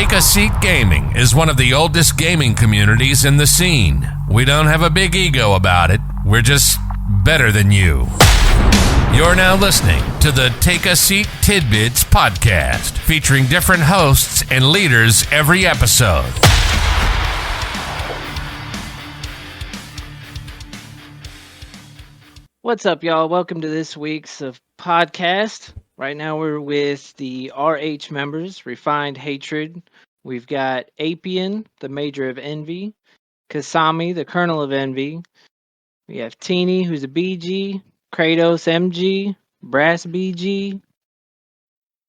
Take a Seat Gaming is one of the oldest gaming communities in the scene. We don't have a big ego about it. We're just better than you. You're now listening to the Take a Seat Tidbits podcast, featuring different hosts and leaders every episode. What's up, y'all? Welcome to this week's podcast. Right now we're with the RH members, Refined Hatred. We've got Apian, the Major of Envy, Kasami, the Colonel of Envy. We have Teeny, who's a BG, Kratos, MG, Brass BG,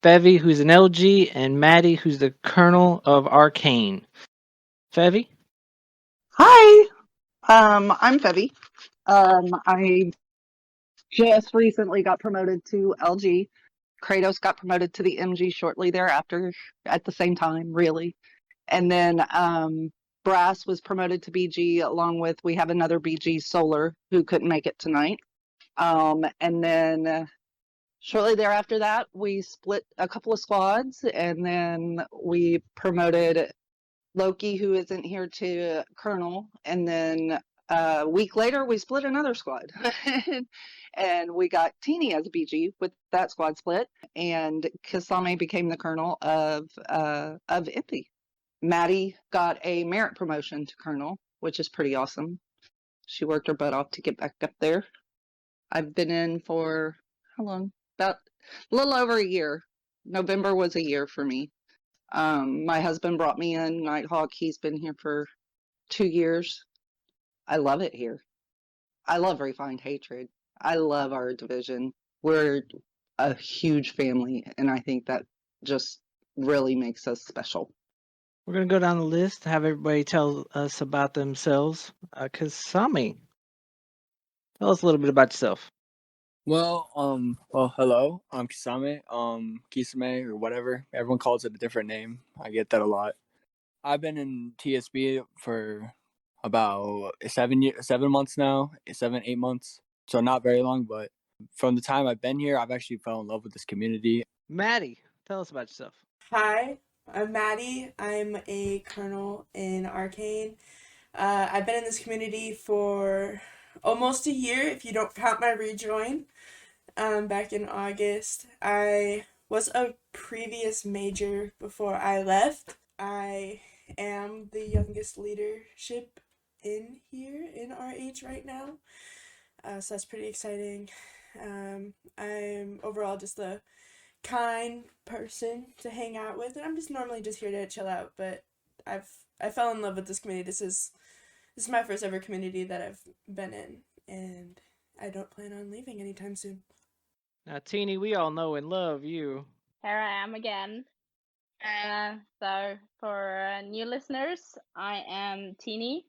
Fevy, who's an LG, and Maddie, who's the Colonel of Arcane. Fevy? Hi, I'm Fevy. I just recently got promoted to LG. Kratos got promoted to the MG shortly thereafter, at the same time, really. And then Brass was promoted to BG, along with we have another BG, Solar, who couldn't make it tonight. And then shortly thereafter that, we split a couple of squads, and then we promoted Loki, who isn't here, to Colonel, and then a week later we split another squad and we got Teeny as a BG with that squad split, and Kasame became the Colonel of Ippy. Maddie got a merit promotion to Colonel, which is pretty awesome. She worked her butt off to get back up there. I've been in for how long? About a little over a year. November was a year for me. My husband brought me in, Nighthawk. He's been here for 2 years. I love it here. I love Refined Hatred. I love our division. We're a huge family, and I think that just really makes us special. We're going to go down the list, have everybody tell us about themselves. Kasami, tell us a little bit about yourself. Well, hello. I'm Kisame, Kisame, or whatever. Everyone calls it a different name. I get that a lot. I've been in TSB for about 7 months now, 8 months. So not very long, but from the time I've been here, I've actually fell in love with this community. Maddie, tell us about yourself. Hi, I'm Maddie. I'm a colonel in Arcane. I've been in this community for almost a year, if you don't count my rejoin. Back in August. I was a previous major before I left. I am the youngest leadership in here in RH right now. So that's pretty exciting. I'm overall just a kind person to hang out with, and I'm just normally just here to chill out, but I fell in love with this community. This is my first ever community that I've been in, and I don't plan on leaving anytime soon. Now, Teeny, we all know and love you. Here I am again. So for new listeners, I am Teeny,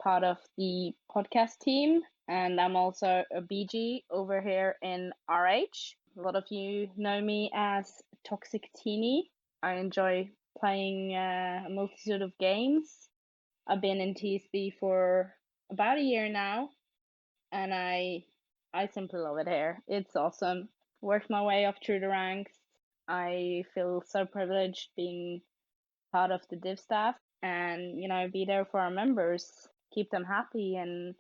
part of the podcast team, and I'm also a BG over here in RH. A lot of you know me as Toxic Teeny. I enjoy playing a multitude of games. I've been in TSB for about a year now, and I simply love it here. It's awesome. Worked my way up through the ranks. I feel so privileged being part of the div staff and, be there for our members, keep them happy and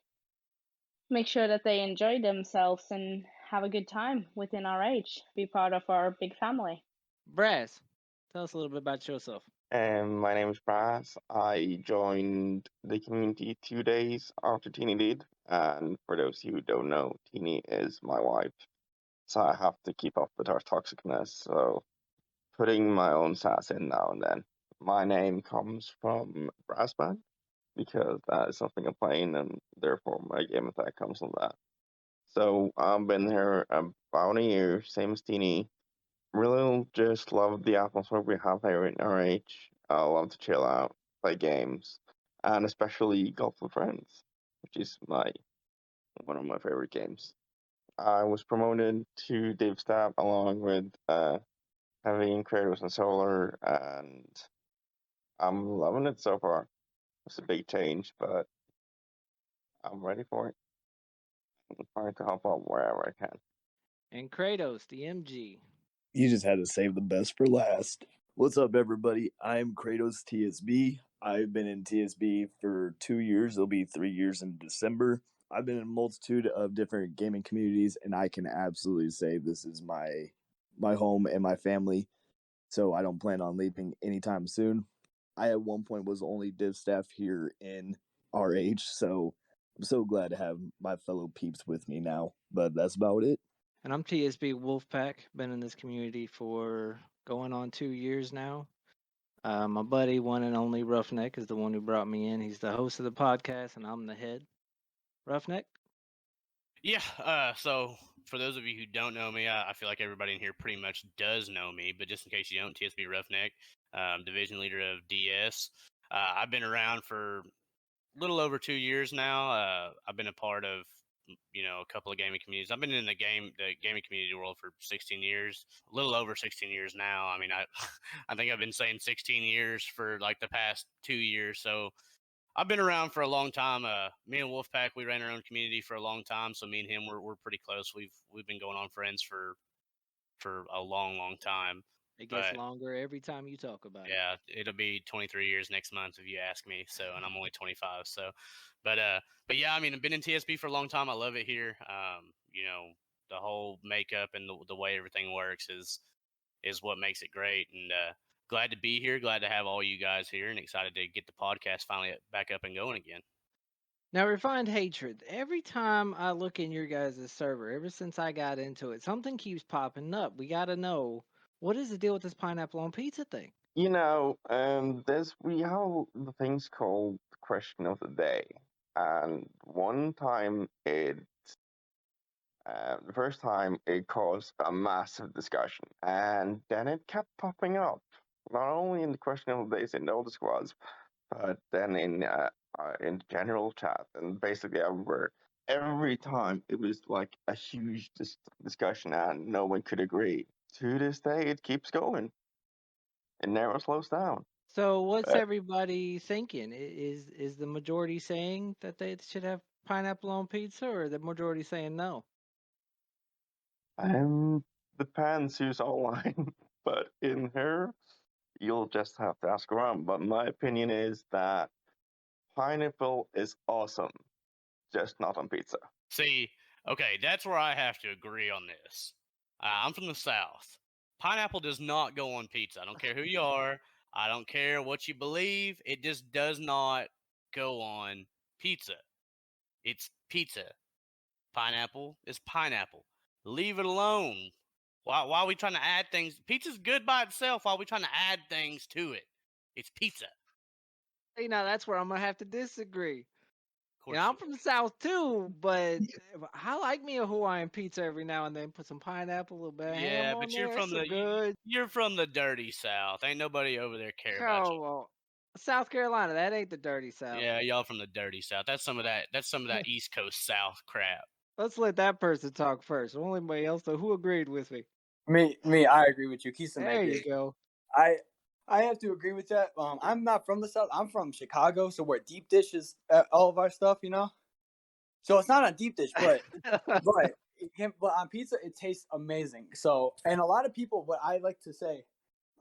make sure that they enjoy themselves and have a good time within RH, be part of our big family. Brass, tell us a little bit about yourself. My name is Brass. I joined the community 2 days after Teeny did, and for those of you who don't know, Teeny is my wife, so I have to keep up with her toxicness, so putting my own sass in now and then. My name comes from Brass Band, because that is something I'm playing, and therefore my game attack comes from that. So I've been here about a year, same as Teeny. Really just love the atmosphere we have here in RH. I love to chill out, play games, and especially golf with friends, which is one of my favorite games. I was promoted to Div Staff along with Heavy and Kratos and Solar, and I'm loving it so far. It's a big change, but I'm ready for it. I'm trying to help out wherever I can. And Kratos, the MG. You just had to save the best for last. What's up, everybody? I'm Kratos TSB. I've been in TSB for 2 years. It'll be 3 years in December. I've been in a multitude of different gaming communities, and I can absolutely say this is my home and my family. So I don't plan on leaving anytime soon. I at one point was the only div staff here in RH, so I'm so glad to have my fellow peeps with me now. But that's about it. And I'm TSB Wolfpack. Been in this community for going on 2 years now. My buddy, one and only Roughneck, is the one who brought me in. He's the host of the podcast, and I'm the head. Roughneck? Yeah, so for those of you who don't know me, I feel like everybody in here pretty much does know me, but just in case you don't, TSB Roughneck, division leader of DS. I've been around for a little over 2 years now. I've been a part of, a couple of gaming communities. I've been in the gaming community world for 16 years, a little over 16 years now. I mean, I think I've been saying 16 years for like the past 2 years, so I've been around for a long time. Me and Wolfpack, we ran our own community for a long time, so me and him we're pretty close. We've been going on friends for a long time. It gets But longer every time you talk about it. yeah, it'll be 23 years next month if you ask me. So, and I'm only 25. So, but yeah, I mean, I've been in TSB for a long time. I love it here. The whole makeup and the way everything works is what makes it great. And glad to be here. Glad to have all you guys here, and excited to get the podcast finally back up and going again. Now, Refined Hatred, every time I look in your guys' server, ever since I got into it, something keeps popping up. We got to know, what is the deal with this pineapple on pizza thing? We have the things called question of the day, and one time the first time it caused a massive discussion, and then it kept popping up, not only in the question of the days in the older squads, but then in general chat and basically everywhere. Every time it was like a huge discussion, and no one could agree. To this day, it keeps going. It never slows down. So, what's But everybody thinking? Is the majority saying that they should have pineapple on pizza, or the majority saying no? depends who's online. But in here, you'll just have to ask around. But my opinion is that pineapple is awesome, just not on pizza. See, okay, that's where I have to agree on this. I'm from the South. Pineapple does not go on pizza. I don't care who you are. I don't care what you believe. It just does not go on pizza. It's pizza. Pineapple is pineapple. Leave it alone. Why are we trying to add things? Pizza's good by itself. Why are we trying to add things to it? It's pizza. Hey, now that's where I'm gonna have to disagree. Of course. I'm from the South too, but I like me a Hawaiian pizza every now and then. Put some pineapple, a little bit of ham on but there. you're from the dirty South. Ain't nobody over there care about you. Well, South Carolina, that ain't the dirty South. Yeah, y'all from the dirty South. That's some of that East Coast South crap. Let's let that person talk first. Won't anybody else know who agreed with me? Me, I agree with you. There you go. I have to agree with that. I'm not from the South. I'm from Chicago, so we're deep dish is all of our stuff, So it's not a deep dish, but but on pizza it tastes amazing. So, and a lot of people, what I like to say,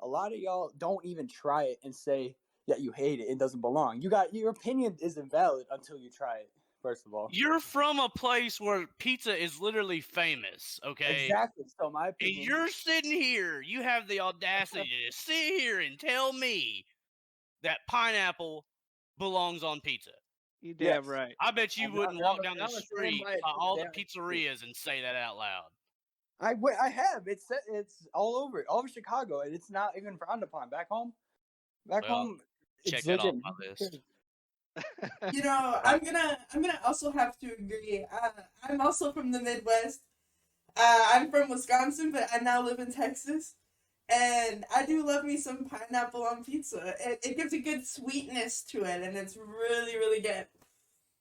a lot of y'all don't even try it and say that you hate it. It doesn't belong. Your opinion isn't valid until you try it. First of all, you're from a place where pizza is literally famous, okay? Exactly. So my opinion. And you're sitting here, you have the audacity to sit here and tell me that pineapple belongs on pizza. You damn right. I bet you wouldn't walk down the street by all the pizzerias and say that out loud. I have. It's all over Chicago, and it's not even frowned upon. Back home, check that off my list. I'm gonna also have to agree. I'm also from the Midwest. I'm from Wisconsin, but I now live in Texas, and I do love me some pineapple on pizza. It gives a good sweetness to it, and it's really, really good.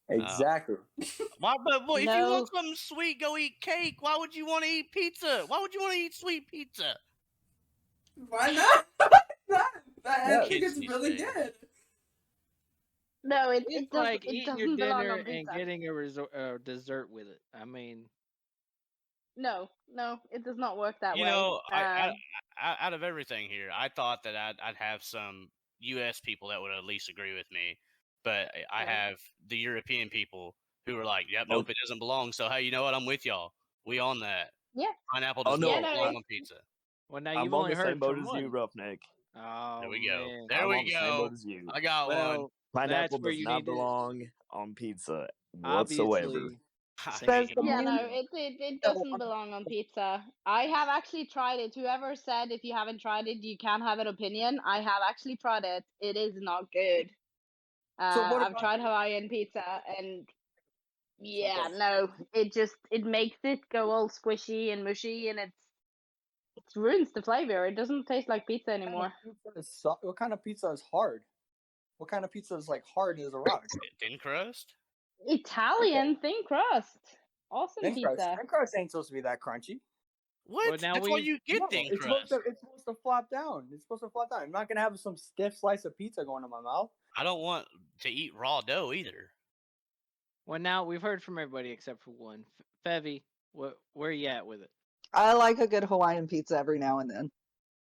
Exactly. If you want something sweet, go eat cake. Why would you want to eat pizza? Why would you want to eat sweet pizza? Why not? I think it's really good. No, it's like eating your dinner and getting a dessert with it. I mean, no, it does not work that way. I out of everything here, I thought that I'd have some U.S. people that would at least agree with me, but I have the European people who are like, "Yep, nope, it doesn't belong." So hey, you know what? I'm with y'all. We on that. Yeah. Pineapple Oh, does no. not Yeah, no, belong on pizza. Well, now I'm you've on only the same heard boat from as you, one. Roughneck. Oh, There we go. man. There I'm we on the same go. boat as you. I got one. Well, that's Pineapple where does you not need to belong on pizza whatsoever. obviously I Says hate the Yeah, man. no, it doesn't belong on pizza. I have actually tried it. Whoever said if you haven't tried it, you can't have an opinion. I have actually tried it. It is not good. So what I've about tried Hawaiian pizza, and yeah, Okay. no, it makes it go all squishy and mushy, and it ruins the flavor. It doesn't taste like pizza anymore. What kind of pizza is hard? What kind of pizza is like hard as a rock? thin crust. Italian thin crust, awesome Thin crust. pizza. Thin crust ain't supposed to be that crunchy. What? Well, now That's why we've- you get No, thin it's crust. supposed to flop down. It's supposed to flop down. I'm not gonna have some stiff slice of pizza going in my mouth. I don't want to eat raw dough either. Well, now we've heard from everybody except for one. Fevy, where you at with it? I like a good Hawaiian pizza every now and then.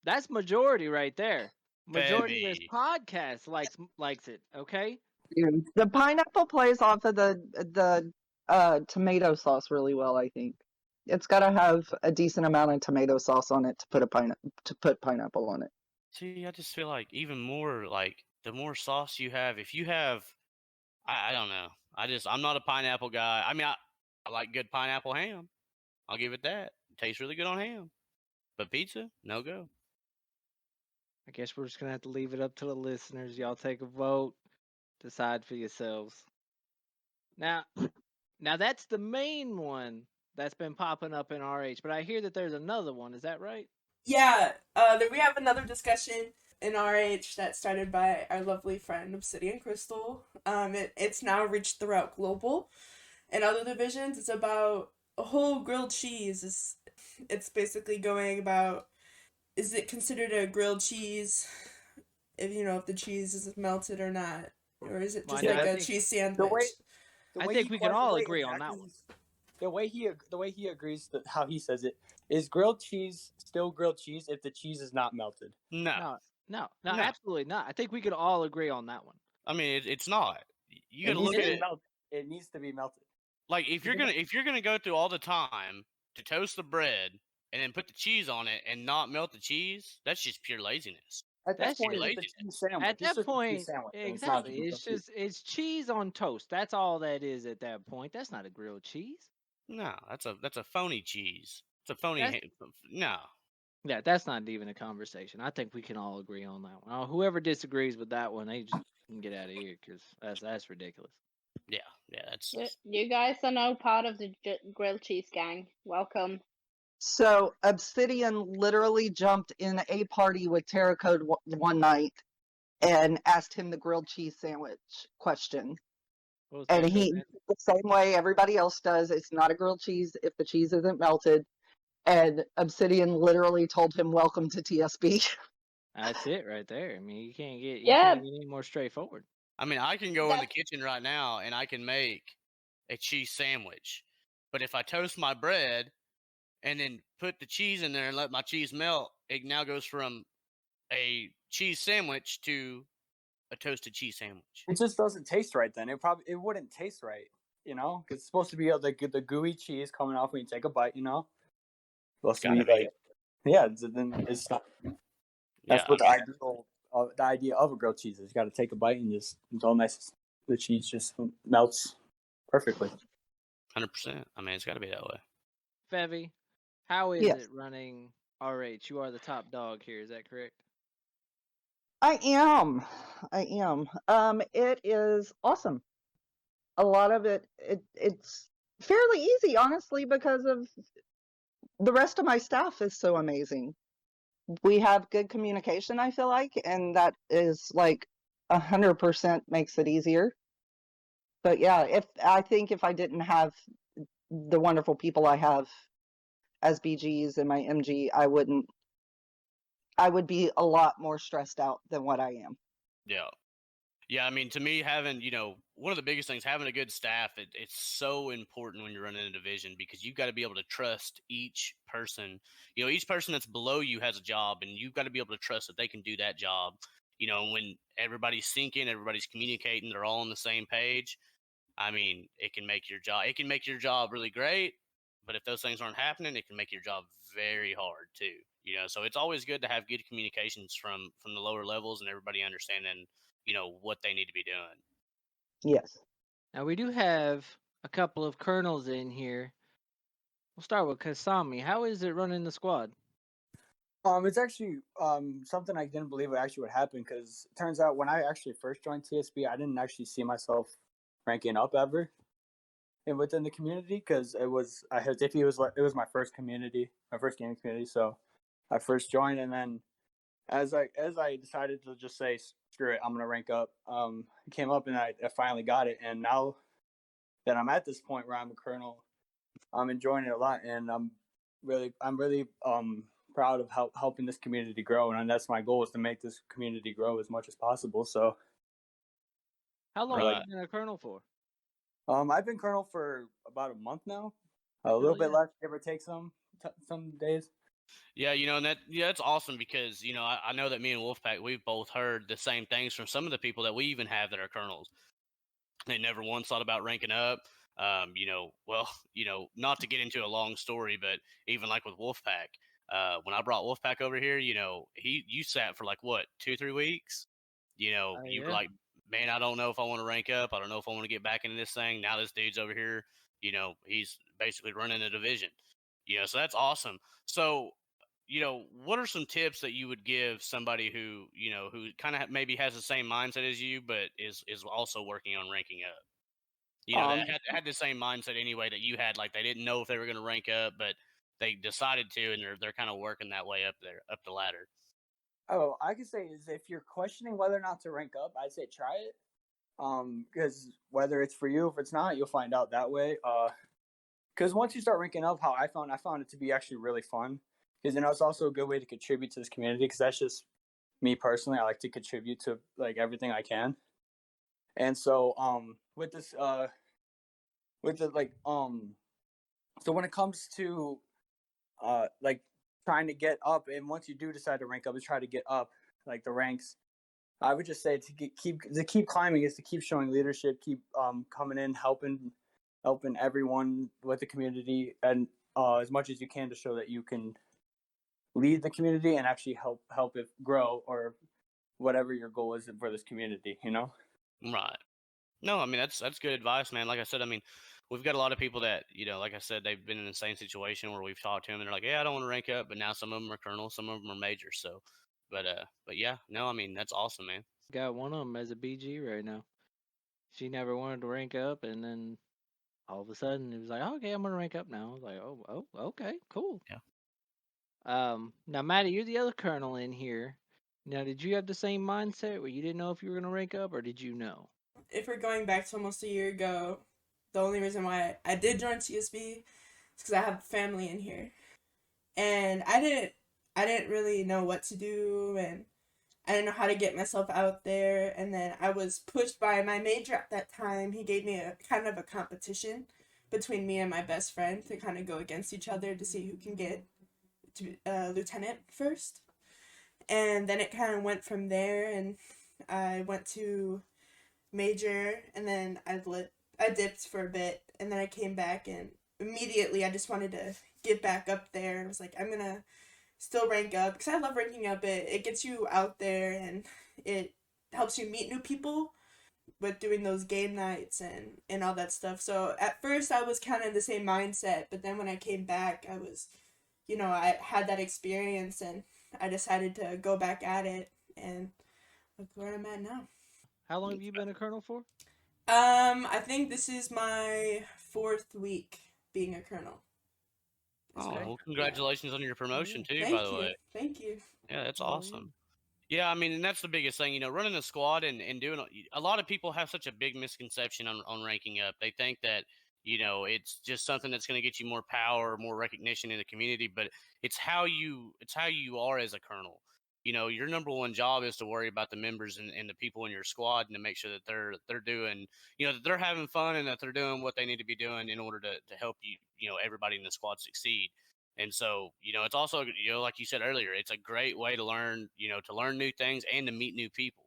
That's majority right there. Majority of this Fevy. podcast likes it. Okay. The pineapple plays off of the tomato sauce really well. I think it's got to have a decent amount of tomato sauce on it to put pineapple on it. See, I just feel like even more like the more sauce you have, if you have, I don't know. I'm not a pineapple guy. I mean, I like good pineapple ham. I'll give it that. It tastes really good on ham. But pizza, no go. I guess we're just gonna have to leave it up to the listeners. Y'all take a vote, decide for yourselves. Now, that's the main one that's been popping up in RH. But I hear that there's another one. Is that right? Yeah, we have another discussion in RH that started by our lovely friend Obsidian Crystal. It's now reached throughout global and other divisions. It's about a whole grilled cheese. It's basically going about, is it considered a grilled cheese if the cheese is melted or not, or is it just Well, like I a think- cheese sandwich? I think we can all agree on that one. The way he agrees that how he says it is grilled cheese still grilled cheese if the cheese is not melted. No. No, absolutely not. I think we could all agree on that one. I mean, it's not. You It gotta needs look to at be it. melted. It needs to be melted. Like if you're gonna go through all the time to toast the bread and then put the cheese on it and not melt the cheese, that's just pure laziness. At That's that point, just- it's a cheese sandwich. At It's that just a cheese point, sandwich, and it's not exactly. grilled cheese. It's cheese on toast. That's all that is at that point. That's not a grilled cheese. No, that's a phony cheese. It's a phony. No. Yeah, that's not even a conversation. I think we can all agree on that one. Whoever disagrees with that one, they just can get out of here because that's ridiculous. Yeah, that's. You guys are now part of the grilled cheese gang. Welcome. So Obsidian literally jumped in a party with Terracode one night and asked him the grilled cheese sandwich question. And he, the same way everybody else does, it's not a grilled cheese if the cheese isn't melted. And Obsidian literally told him, "Welcome to TSB." That's it right there. I mean, you can't get any more straightforward. I mean, I can go in the kitchen right now and I can make a cheese sandwich. But if I toast my bread and then put the cheese in there and let my cheese melt, it now goes from a cheese sandwich to a toasted cheese sandwich. It just doesn't taste right. Then it wouldn't taste right, because it's supposed to be the gooey cheese coming off when you take a bite. Supposed to be like, then it's not. That's what the idea of a grilled cheese is. You got to take a bite and it's all nice. The cheese just melts perfectly. 100%. I mean, it's got to be that way. Fevy, how is Yes. it running RH? You are the top dog here. Is that correct? I am. It is awesome. A lot of it's fairly easy, honestly, because of the rest of my staff is so amazing. We have good communication, I feel like, and that is like 100% makes it easier. But yeah, I think if I didn't have the wonderful people I have as BGs and my MG, I would be a lot more stressed out than what I am. Yeah. Yeah, I mean, to me, having, one of the biggest things, having a good staff, it's so important when you're running a division, because you've got to be able to trust each person. Each person that's below you has a job, and you've got to be able to trust that they can do that job. When everybody's syncing, everybody's communicating, they're all on the same page. I mean, it can make your job really great, but if those things aren't happening, it can make your job very hard too. So it's always good to have good communications from the lower levels, and everybody understanding, what they need to be doing. Yes. Now we do have a couple of colonels in here. We'll start with Kasami. How is it running the squad? It's actually something I didn't believe it actually would happen, because it turns out when I actually first joined TSB, I didn't actually see myself ranking up ever within the community, because it was my first community, my first gaming community. So I first joined, and then as I decided to just say screw it, I'm gonna rank up. I came up and I finally got it, and now that I'm at this point where I'm a colonel, I'm enjoying it a lot, and I'm really proud of helping this community grow, and that's my goal, is to make this community grow as much as possible. So, How long Right. have you been a colonel for? I've been colonel for about a month now, a Hell little bit yeah. less, give or take some days. Yeah, and that's awesome, because I know that me and Wolfpack, we've both heard the same things from some of the people that we even have that are colonels. They never once thought about ranking up. Well, not to get into a long story, but even like with Wolfpack, when I brought Wolfpack over here, you sat for like what, 2-3 weeks. You were Yeah. like, man, I don't know if I want to rank up. I don't know if I want to get back into this thing. Now this dude's over here. He's basically running a division. So that's awesome. So, what are some tips that you would give somebody who kind of maybe has the same mindset as you, but is also working on ranking up? That had the same mindset anyway that you had. Like, they didn't know if they were going to rank up, but they decided to, and they're kind of working that way up the ladder. Oh, I could say is, if you're questioning whether or not to rank up, I'd say try it. Because whether it's for you, if it's not, you'll find out that way. Because once you start ranking up, how I found it to be actually really fun. Because it's also a good way to contribute to this community. Because that's just me personally. I like to contribute to like everything I can. And so with this with the so when it comes to like trying to get up, and once you do decide to rank up, is try to get up like the ranks. I would just say to keep climbing is to keep showing leadership, keep coming in, helping everyone with the community, and as much as you can, to show that you can lead the community and actually help it grow, or whatever your goal is for this community. Right. No, I mean, that's good advice, man. Like I said, I mean, we've got a lot of people that, like I said, they've been in the same situation where we've talked to them and they're like, yeah, I don't want to rank up, but now some of them are colonels, some of them are majors. So, but yeah, no, I mean, that's awesome, man. Got one of them as a BG right now. She never wanted to rank up, and then all of a sudden it was like, okay, I'm gonna rank up now. I was like, oh, okay, cool. Yeah. Now Maddie, you're the other colonel in here. Now, did you have the same mindset where you didn't know if you were gonna rank up, or did you know? If we're going back to almost a year ago, the only reason why I did join TSB is because I have family in here, and I didn't really know what to do, and I didn't know how to get myself out there. And then I was pushed by my major at that time. He gave me a kind of a competition between me and my best friend to kind of go against each other to see who can get to lieutenant first. And then it kind of went from there, and I went to major, and then I dipped for a bit, and then I came back, and immediately I just wanted to get back up there. I was like, I'm gonna still rank up, because I love ranking up. It gets you out there, and it helps you meet new people with doing those game nights and all that stuff. So at first I was kind of the same mindset, but then when I came back, I was, I had that experience, and I decided to go back at it, and look where I'm at now. How long have you been a colonel for? I think this is my 4th week being a colonel. Oh, well, congratulations on your promotion too, Thank by the you. way. Thank you. Yeah, that's Oh, yeah. awesome. Yeah, I mean, and that's the biggest thing, running a squad and doing a lot of people have such a big misconception on ranking up. They think that, it's just something that's going to get you more power, more recognition in the community, but it's how you are as a colonel. your number one job is to worry about the members and the people in your squad and to make sure that they're doing, that they're having fun and that they're doing what they need to be doing in order to help everybody in the squad succeed. And so, it's also, like you said earlier, it's a great way to learn, to learn new things and to meet new people.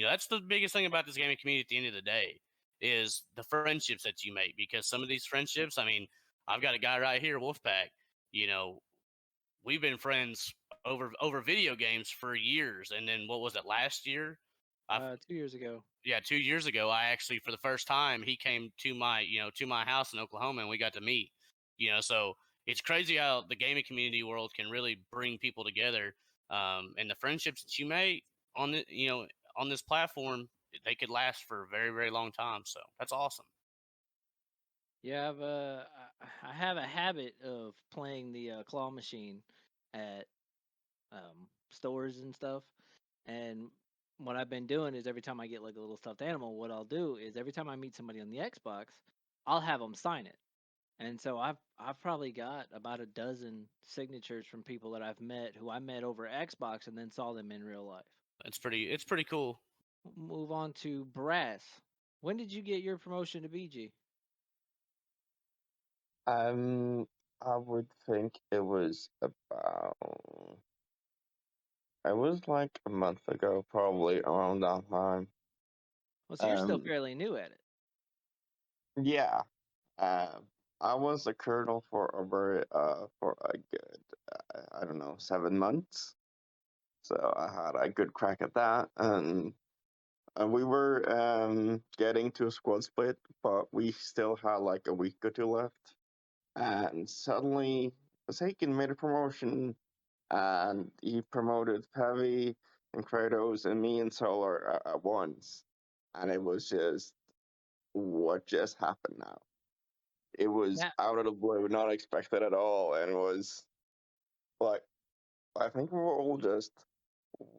That's the biggest thing about this gaming community at the end of the day is the friendships that you make, because some of these friendships, I mean, I've got a guy right here, Wolfpack, we've been friends over video games for years. And then what was it, last year? 2 years ago. Yeah, 2 years ago, I actually, for the first time, he came to my house in Oklahoma, and we got to meet. So it's crazy how the gaming community world can really bring people together, and the friendships that you make on on this platform, they could last for a very, very long time. So that's awesome. Yeah, I have a habit of playing the claw machine at stores and stuff. And what I've been doing is every time I get like a little stuffed animal, what I'll do is every time I meet somebody on the Xbox, I'll have them sign it. And so I've probably got about a dozen signatures from people that I've met who I met over Xbox and then saw them in real life. It's pretty cool. Move on to Brass. When did you get your promotion to BG? I would think it was like a month ago, probably around that time. Well, so you're still Um, fairly new at it. yeah. I was a colonel for a good I don't know, 7 months. So I had a good crack at that, and we were getting to a squad split, but we still had like a week or two left. And suddenly, Forsaken made a promotion, and he promoted Pevi and Kratos and me and Solar at once. And it was just, what just happened now? It was Yeah. out of the blue, not expected at all, and it was like, I think we were all just,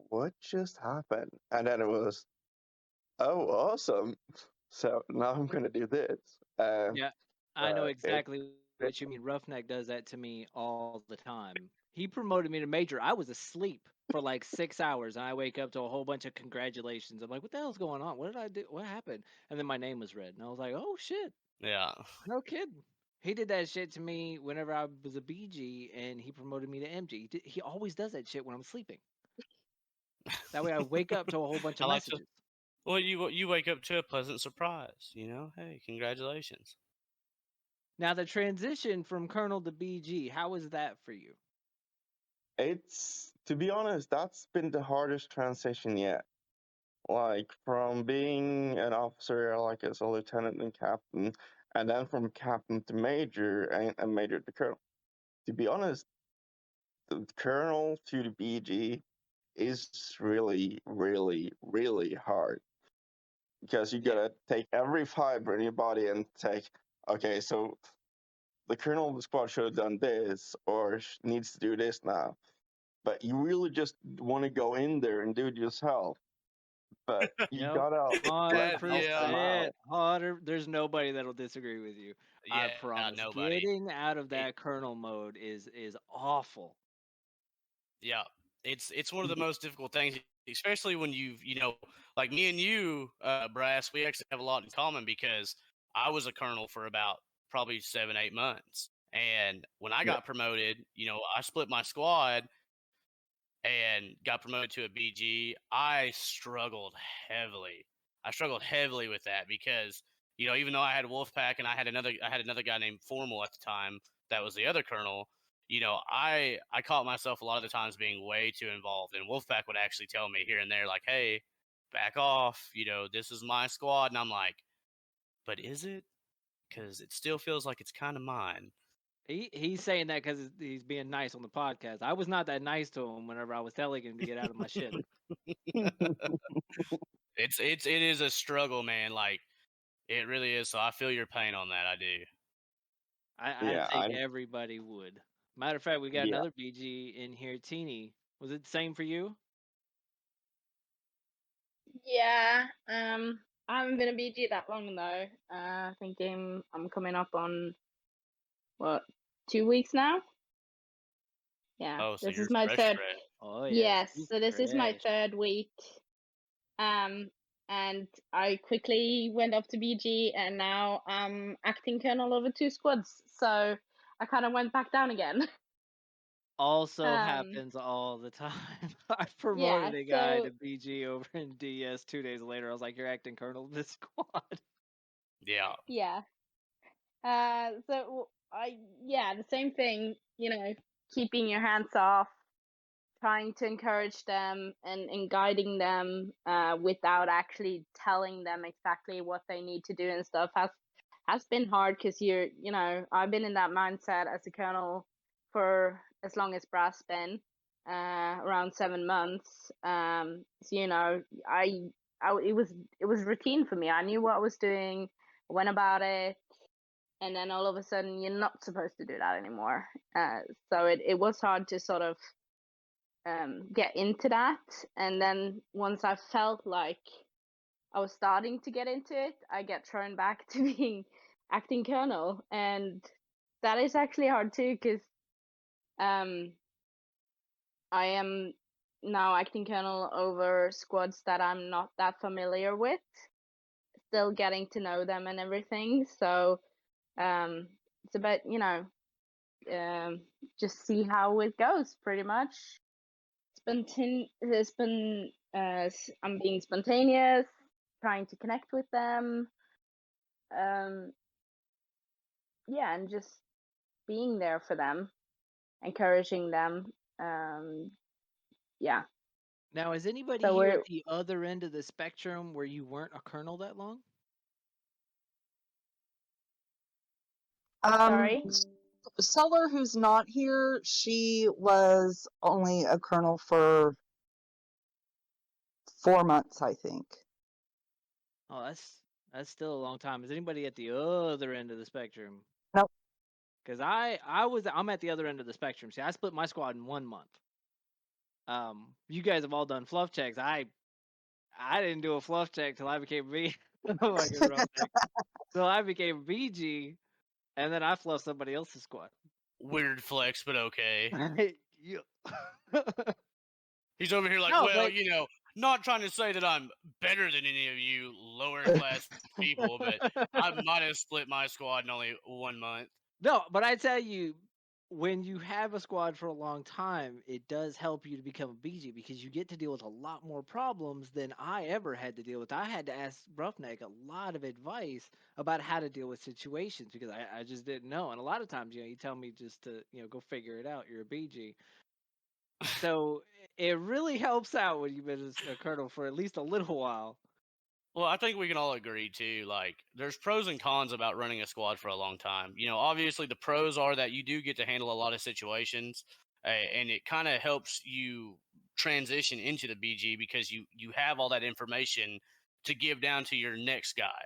what just happened? And then it was, oh, awesome. So now I'm going to do this. Yeah, I know It, exactly what you mean. Roughneck does that to me all the time. He promoted me to major. I was asleep for like 6 hours, and I wake up to a whole bunch of congratulations. I'm like, what the hell's going on? What did I do? What happened? And then my name was read, and I was like, oh shit, Yeah. no kidding. He did that shit to me whenever I was a BG, and he promoted me to MG. He always does that shit when I'm sleeping. That way, I wake up to a whole bunch I of like to. messages. Well, you wake up to a pleasant surprise. Hey, congratulations. Now, the transition from Colonel to BG, how was that for you? it's, to be honest, that's been the hardest transition yet. Like from being an officer, like as a lieutenant and captain, and then from captain to major and major to colonel. To be honest, the colonel to the BG is really, really, really hard, because you Yeah. gotta take every fiber in your body and take, okay, so the colonel of the squad should have done this or needs to do this now. But you really just want to go in there and do it yourself. But you Yep. gotta That help them out. 100%. Harder. There's nobody that'll disagree with you. I yeah, promise. nobody. Getting out of It, that kernel mode is awful. yeah, it's one of the most difficult things, especially when like me and you, Brass. We actually have a lot in common because I was a colonel for about probably 7-8 months, and when I Yeah. got promoted, I split my squad and got promoted to a BG. I struggled heavily. With that because even though I had Wolfpack and I had another guy named Formal at the time that was the other colonel. I caught myself a lot of the times being way too involved, and Wolfpack would actually tell me here and there like, "Hey, back off. This is my squad," and I'm like, "But is it? Because it still feels like it's kind of mine." He's saying that because he's being nice on the podcast. I was not that nice to him whenever I was telling him to get out of my shit. It is a struggle, man. Like it really is. So I feel your pain on that. I do. I Yeah, think everybody would. Matter of fact, we got yeah. another BG in here, Teeny. Was it the same for you? Yeah. I haven't been a BG that long though. I think I'm coming up on what, 2 weeks now. Yeah. Oh, so This you're is my fresh, third. fresh. Oh Yes, she's so this is my fresh. 3rd week. And I quickly went up to BG, and now I'm acting colonel over 2 squads. So I kind of went back down again. Also Um, happens all the time. I promoted yeah, a guy to so BG over in DS 2 days later. I was like, "You're acting colonel of this squad." Yeah. yeah. Yeah, the same thing, keeping your hands off, trying to encourage them and guiding them without actually telling them exactly what they need to do and stuff has been hard because I've been in that mindset as a colonel for as long as Brass been, around 7 months. So it was routine for me. I knew what I was doing, went about it, and then all of a sudden you're not supposed to do that anymore. So it was hard to sort of get into that. And then once I felt like I was starting to get into it, I get thrown back to being acting colonel, and that is actually hard too because I am now acting colonel over squads that I'm not that familiar with, still getting to know them and everything. So it's about just see how it goes, pretty much. I'm being spontaneous, trying to connect with them, um, yeah, and just being there for them, encouraging them. Yeah. Now, is anybody So here at we're the other end of the spectrum where you weren't a colonel that long? sorry. Seller, who's not here, she was only a colonel for 4 months, I think. Oh, that's still a long time. Is anybody at the other end of the spectrum? Nope. Because I'm at the other end of the spectrum. See, I split my squad in 1 month. You guys have all done fluff checks. I didn't do a fluff check till I became fucking roughneck. So I became BG, and then I fluffed somebody else's squad. Weird flex, but okay. You- He's over here like, No, well, but not trying to say that I'm better than any of you lower class people, but I might have split my squad in only 1 month. no, but I tell you, when you have a squad for a long time, it does help you to become a BG because you get to deal with a lot more problems than I ever had to deal with. I had to ask Roughneck a lot of advice about how to deal with situations because I just didn't know. And a lot of times, you tell me just to, go figure it out. You're a BG. So it really helps out when you've been a colonel for at least a little while. Well, I think we can all agree too. Like, there's pros and cons about running a squad for a long time. Obviously, the pros are that you do get to handle a lot of situations, and it kind of helps you transition into the BG because you have all that information to give down to your next guy.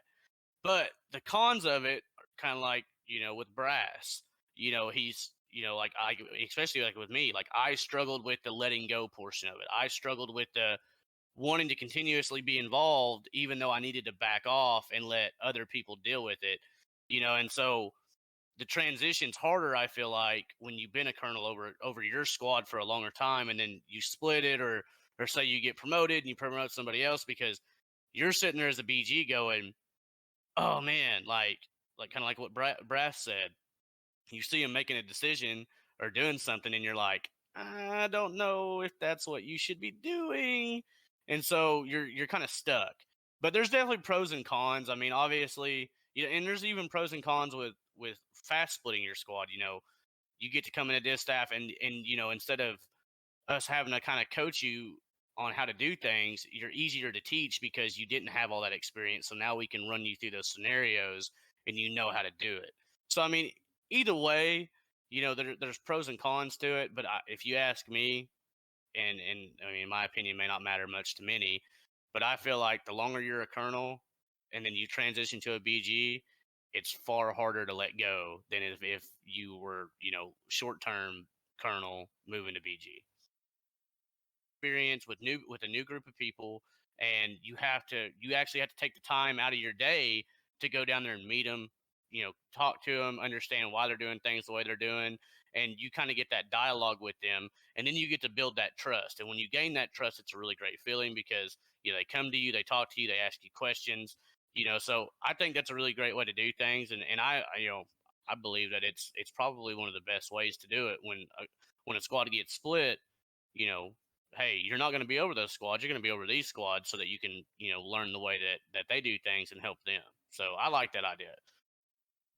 But the cons of it are kind of like with Brass. He's like I especially like with me. Like I struggled with the letting go portion of it. I struggled with the wanting to continuously be involved, even though I needed to back off and let other people deal with it. And so the transition's harder. I feel like when you've been a colonel over your squad for a longer time, and then you split it, or say you get promoted and you promote somebody else because you're sitting there as a BG going, oh man, like kind of like what Brass said. You see him making a decision or doing something, and you're like, I don't know if that's what you should be doing, and so you're kind of stuck. But there's definitely pros and cons. I mean, obviously, and there's even pros and cons with fast splitting your squad. You get to come in a distaff, and instead of us having to kind of coach you on how to do things, you're easier to teach because you didn't have all that experience. So now we can run you through those scenarios and you know how to do it. So, I mean, either way, there's pros and cons to it. But if you ask me, and I mean, my opinion may not matter much to many, but I feel like the longer you're a colonel and then you transition to a BG, it's far harder to let go than if you were, short term colonel moving to BG. Experience with a new group of people, and you actually have to take the time out of your day to go down there and meet them, talk to them, understand why they're doing things the way they're doing, and you kind of get that dialogue with them, and then you get to build that trust. And when you gain that trust, it's a really great feeling because they come to you, they talk to you, they ask you questions. So I think that's a really great way to do things, and I believe that it's probably one of the best ways to do it when a squad gets split. You know, hey, you're not going to be over those squads. You're going to be over these squads so that you can, learn the way that they do things and help them. So I like that idea.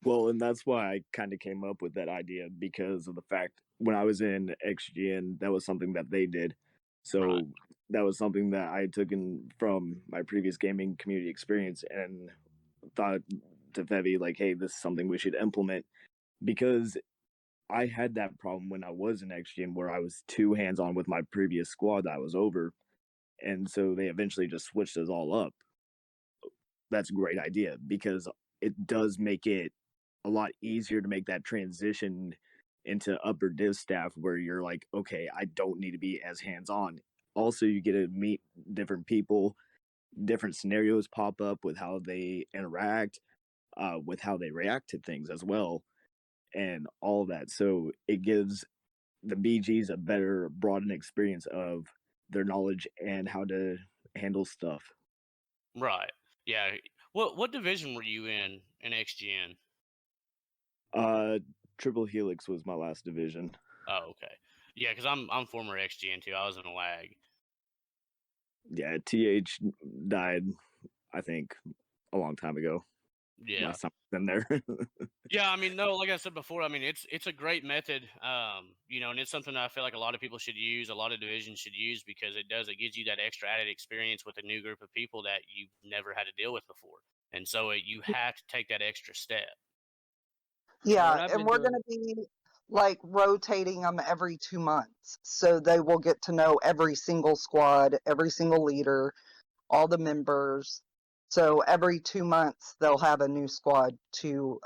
Well, and that's why I kind of came up with that idea because of the fact when I was in XGN, that was something that they did. So Right. that was something that I took in from my previous gaming community experience and thought to Fevy, like, hey, this is something we should implement because I had that problem when I was in XGN where I was too hands on with my previous squad that I was over. And so they eventually just switched us all up. That's a great idea because it does make it a lot easier to make that transition into upper div staff where you're like, okay, I don't need to be as hands on. Also, you get to meet different people, different scenarios pop up with how they interact, with how they react to things as well, and all of that. So it gives the BGs a better broadened experience of their knowledge and how to handle stuff. Right. Yeah. What division were you in XGN? Triple Helix was my last division. Oh, okay. Yeah, because I'm former XGN too. I was in a lag. Yeah, TH died, I think, a long time ago. Yeah. Last time I was in there. Yeah, I mean, no, like I said before, I mean, it's a great method, and it's something that I feel like a lot of people should use, a lot of divisions should use because it gives you that extra added experience with a new group of people that you've never had to deal with before, and so you have to take that extra step. Yeah, What I've and been we're going doing, to be like rotating them every 2 months. So they will get to know every single squad, every single leader, all the members. So every 2 months they'll have a new squad to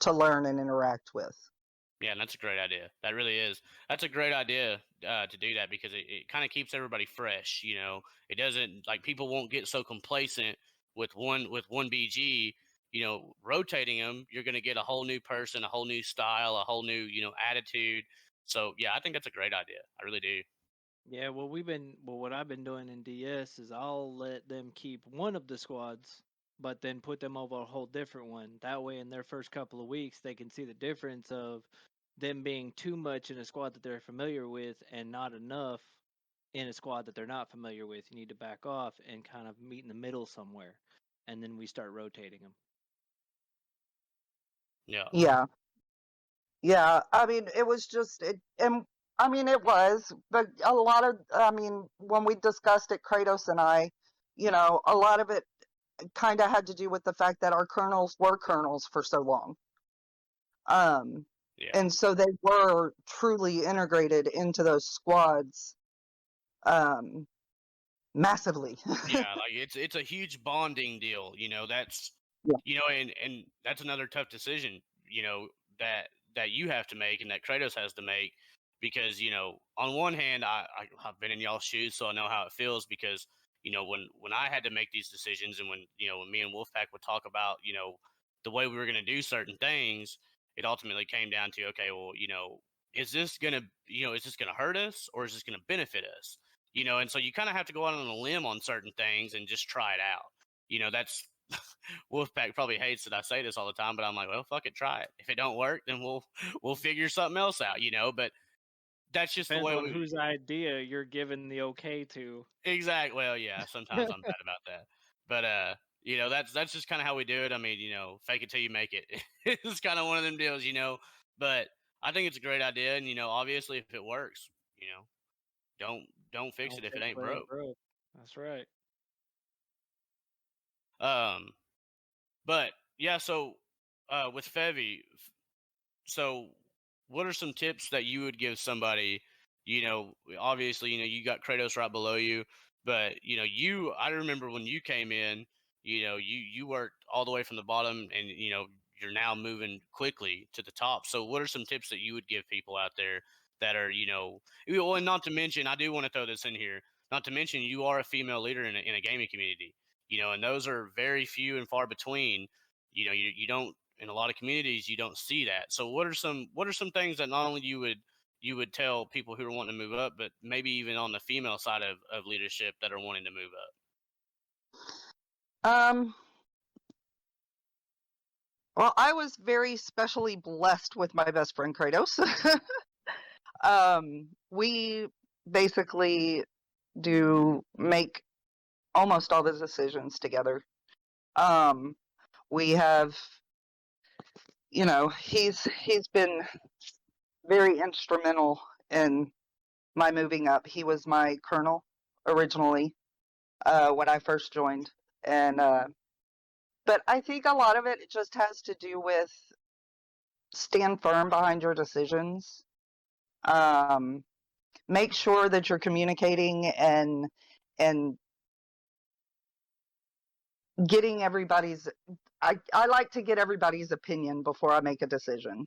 learn and interact with. Yeah, and that's a great idea. That really is. That's a great idea to do that because it kind of keeps everybody fresh. It doesn't like people won't get so complacent with one BG. Rotating them, you're going to get a whole new person, a whole new style, a whole new attitude. So yeah, I think that's a great idea. I really do. yeah, what I've been doing in DS is I'll let them keep one of the squads, but then put them over a whole different one. That way, in their first couple of weeks, they can see the difference of them being too much in a squad that they're familiar with and not enough in a squad that they're not familiar with. You need to back off and kind of meet in the middle somewhere, and then we start rotating them. Yeah. Yeah. Yeah, I mean, it was just it, and I mean, it was, but a lot of, I mean, when we discussed it, Kratos and I, a lot of it kind of had to do with the fact that our colonels were colonels for so long. Yeah. And so they were truly integrated into those squads, massively. Yeah, like it's a huge bonding deal. That's Yeah. and that's another tough decision. That you have to make and that Kratos has to make because on one hand I've been in y'all's shoes, so I know how it feels because when I had to make these decisions and when me and Wolfpack would talk about the way we were going to do certain things, it ultimately came down to okay, well is this gonna hurt us or is this gonna benefit us? And so you kind of have to go out on a limb on certain things and just try it out. That's Wolfpack probably hates that I say this all the time, but I'm like, well, fuck it, try it. If it don't work, then we'll figure something else out, But that's just the Depends way on we whose idea you're giving the okay to. exactly. Well, yeah, sometimes I'm bad about that, but that's just kind of how we do it. I mean, fake it till you make it. It's kind of one of them deals, But I think it's a great idea, and obviously, if it works, don't fix Don't it if it fix ain't what ain't broke. broke. That's right. Um, but yeah, so with Fevy, so what are some tips that you would give somebody? Obviously, you got Kratos right below you, but I remember when you came in, you worked all the way from the bottom, and you're now moving quickly to the top. So, what are some tips that you would give people out there that are, well, and not to mention, I do want to throw this in here. Not to mention, you are a female leader in a gaming community, and those are very few and far between. You don't in a lot of communities you don't see that. So what are some things that not only you would tell people who are wanting to move up, but maybe even on the female side of leadership that are wanting to move up? Well, I was very specially blessed with my best friend Kratos. We basically do make almost all the decisions together. We have, he's been very instrumental in my moving up. He was my colonel originally when I first joined, and but I think a lot of it just has to do with stand firm behind your decisions. Um, Make sure that you're communicating and getting everybody's. I like to get everybody's opinion before I make a decision.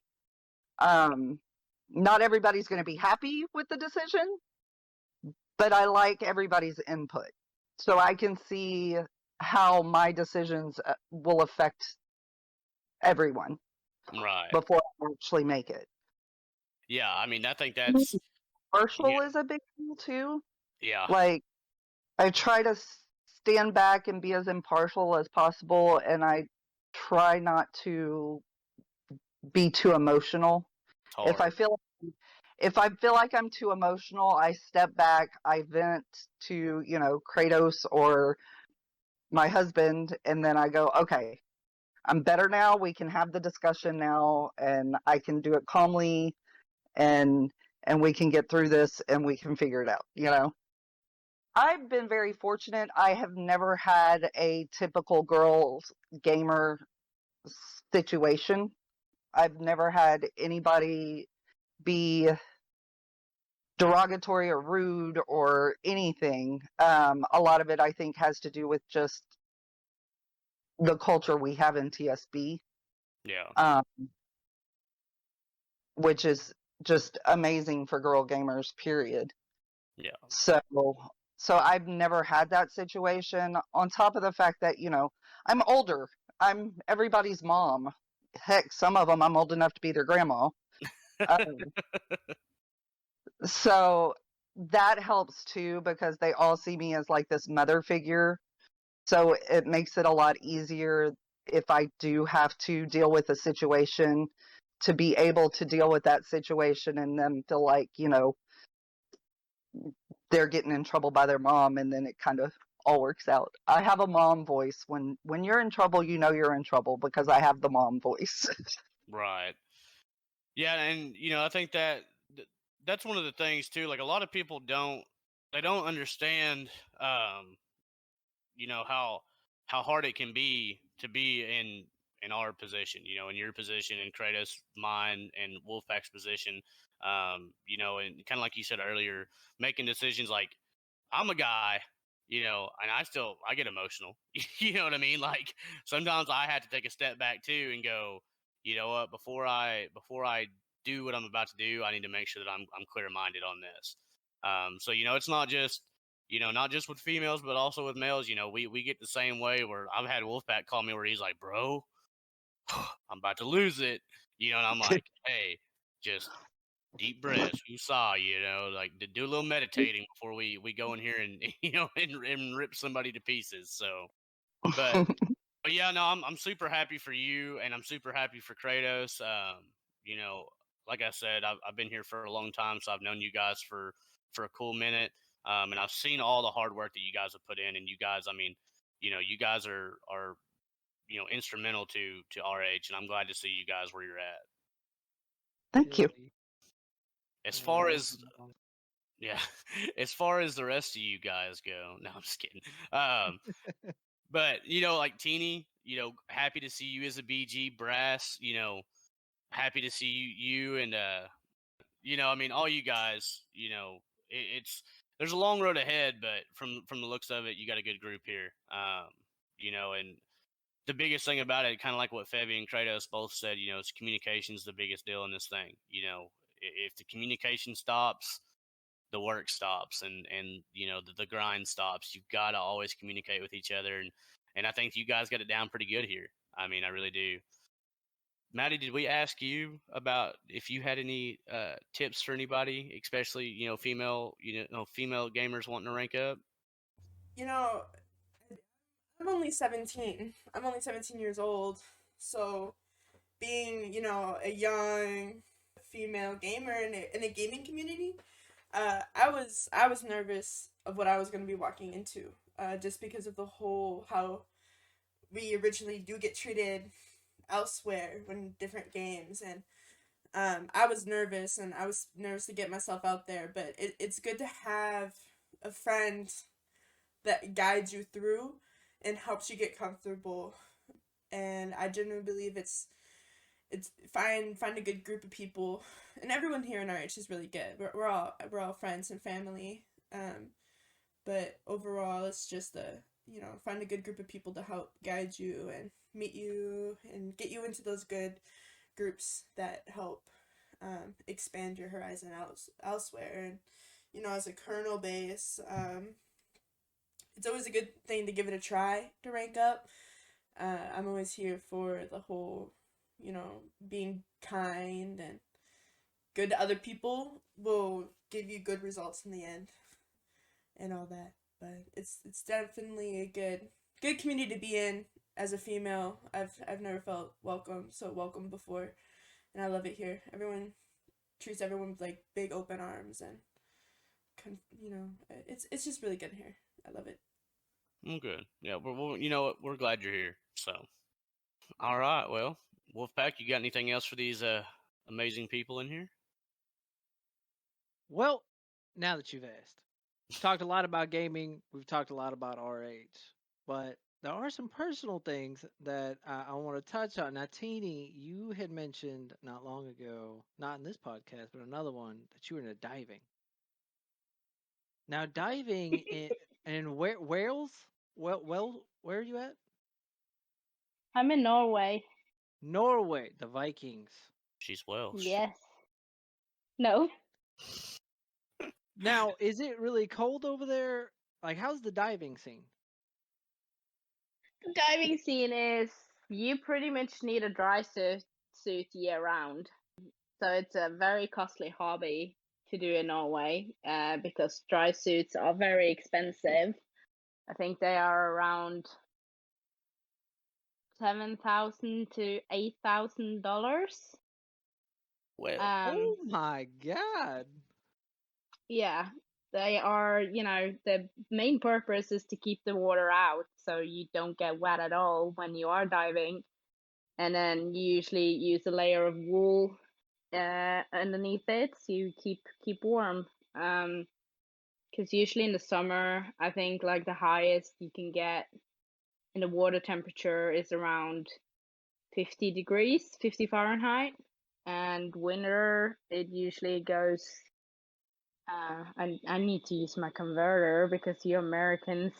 Not everybody's going to be happy with the decision, but I like everybody's input so I can see how my decisions will affect everyone Right. before I actually make it. Yeah, I mean, I think that's Partial is a big deal too. yeah. Like, I try to stand back and be as impartial as possible, and I try not to be too emotional. If I feel like I'm too emotional, I step back, I vent to, Kratos or my husband, and then I go, okay, I'm better now. We can have the discussion now, and I can do it calmly, and we can get through this, and we can figure it out. I've been very fortunate. I have never had a typical girls gamer situation. I've never had anybody be derogatory or rude or anything. A lot of it, I think, has to do with just the culture we have in TSB, Yeah. which is just amazing for girl gamers, period. Yeah. So I've never had that situation. On top of the fact that, I'm older. I'm everybody's mom. Heck, some of them I'm old enough to be their grandma. So that helps too, because they all see me as like this mother figure. So it makes it a lot easier if I do have to deal with a situation, to be able to deal with that situation and then feel like, they're getting in trouble by their mom, and then it kind of all works out. I have a mom voice. When you're in trouble, you're in trouble, because I have the mom voice. Right. Yeah, and I think that's one of the things too. Like a lot of people don't understand how hard it can be to be in our position, in your position, in Kratos, mine, and Wolfpack's position. And kind of like you said earlier, making decisions like I'm a guy, and I get emotional. You know what I mean? Like sometimes I have to take a step back too and go, you know what, before I do what I'm about to do, I need to make sure that I'm clear minded on this. So it's not just with females, but also with males. We get the same way. Where I've had Wolfpack call me where he's like, "Bro, I'm about to lose it," and I'm like, "Hey, just deep breaths, woosah, like to do a little meditating before we go in here and and rip somebody to pieces." So, but yeah, no, I'm super happy for you, and I'm super happy for Kratos. You know, like I said, I've been here for a long time, so I've known you guys for a cool minute, and I've seen all the hard work that you guys have put in, and you guys, I mean, you guys are instrumental to RH, and I'm glad to see you guys where you're at. Thank you. As far as yeah, as far as the rest of you guys go, no, I'm just kidding. But like Teeny, happy to see you as a BG. Brass, happy to see you and I mean, all you guys, it's there's a long road ahead, but from the looks of it, you got a good group here. And the biggest thing about it, kind of like what Febby and Kratos both said, is communication's the biggest deal in this thing. If the communication stops, the work stops, and the grind stops. You've got to always communicate with each other, and I think you guys got it down pretty good here. I mean, I really do. Maddie, did we ask you about if you had any tips for anybody, especially female female gamers wanting to rank up? You know, I'm only 17. I'm only 17 years old. So being, a young female gamer in a gaming community, I was nervous of what I was going to be walking into, just because of the whole how we originally do get treated elsewhere when different games, and I was nervous, and I was nervous to get myself out there, but it's good to have a friend that guides you through and helps you get comfortable. And I genuinely believe it's find a good group of people, and everyone here in RH is really good. We're all friends and family. But overall, it's just find a good group of people to help guide you and meet you and get you into those good groups that help expand your horizon elsewhere. And as a kernel base, it's always a good thing to give it a try to rank up. I'm always here for the whole, being kind and good to other people will give you good results in the end and all that. But it's definitely a good community to be in as a female. I've never felt so welcome before, and I love it here. Everyone treats everyone with like big open arms, and it's just really good here. I love it. Well, good. Yeah, well, you know what? We're glad you're here. So, all right. Well, Wolfpack, you got anything else for these amazing people in here? Well, now that you've asked, we've talked a lot about gaming. We've talked a lot about RH, but there are some personal things that I want to touch on. Now, Teeny, you had mentioned not long ago, not in this podcast, but another one, that you were into diving. Now, diving in Wales? Well, where are you at? I'm in Norway. Norway, the Vikings. She's Welsh. Yes. No. Now, is it really cold over there? Like, how's the diving scene? The diving scene is you pretty much need a dry suit year round. So it's a very costly hobby to do in Norway because dry suits are very expensive. I think they are around $7,000 to $8,000. Well, Oh my God. Yeah, they are, the main purpose is to keep the water out so you don't get wet at all when you are diving. And then you usually use a layer of wool underneath it so you keep warm. Because usually in the summer, I think like the highest you can get in the water temperature is around 50 degrees, 50 Fahrenheit. And winter, it usually goes I need to use my converter because you Americans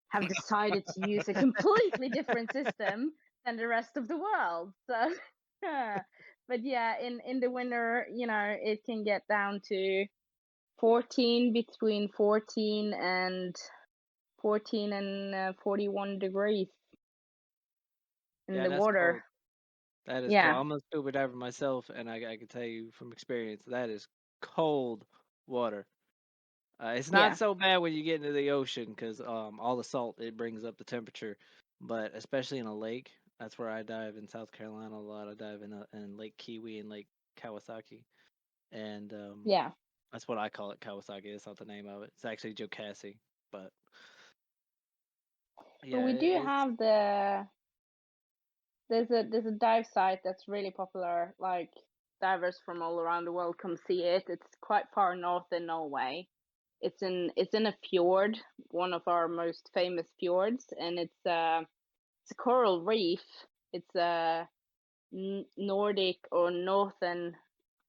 have decided to use a completely different system than the rest of the world. So, but yeah, in the winter, it can get down to 14 between 14 and 41 degrees in the That's water. cold. That is Yeah. cold. I'm a scuba diver myself, and I can tell you from experience that is cold water. It's not Yeah. so bad when you get into the ocean because all the salt, it brings up the temperature, but especially in a lake, that's where I dive in South Carolina a lot. I dive in Lake Kiwi and Lake Kawasaki, and Yeah. that's what I call it, Kawasaki. That's not the name of it. It's actually Jocassee, but But yeah, we do have there's a dive site that's really popular. Like divers from all around the world come see it. It's quite far north in Norway. It's in a fjord, one of our most famous fjords, and it's a coral reef. It's a Nordic or northern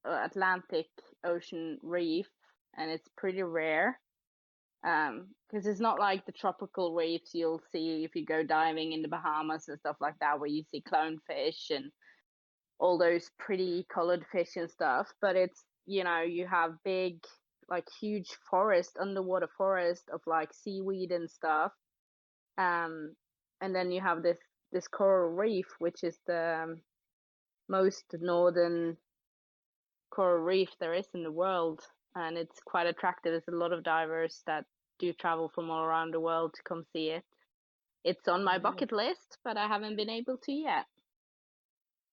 Atlantic Ocean reef, and it's pretty rare. Because it's not like the tropical reefs you'll see if you go diving in the Bahamas and stuff like that, where you see clownfish and all those pretty colored fish and stuff. But it's, you have big, like huge underwater forest of like seaweed and stuff. And then you have this coral reef, which is most northern coral reef there is in the world, and it's quite attractive. There's a lot of divers that do travel from all around the world to come see it. It's on my bucket list, but I haven't been able to yet.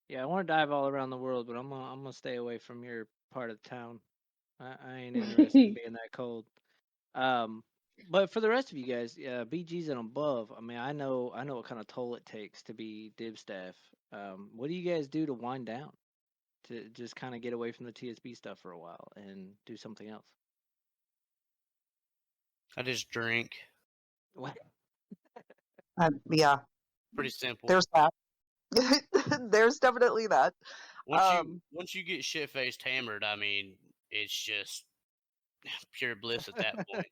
Yeah, I want to dive all around the world, but I'm gonna stay away from your part of town. I ain't interested in being that cold. But for the rest of you guys, BGs and above, I mean, I know what kind of toll it takes to be div staff. What do you guys do to wind down, to just kind of get away from the TSB stuff for a while and do something else? I just drink. What? Yeah, Pretty simple. there's that. There's definitely that. Once you get shit faced hammered, I mean, it's just pure bliss at that point.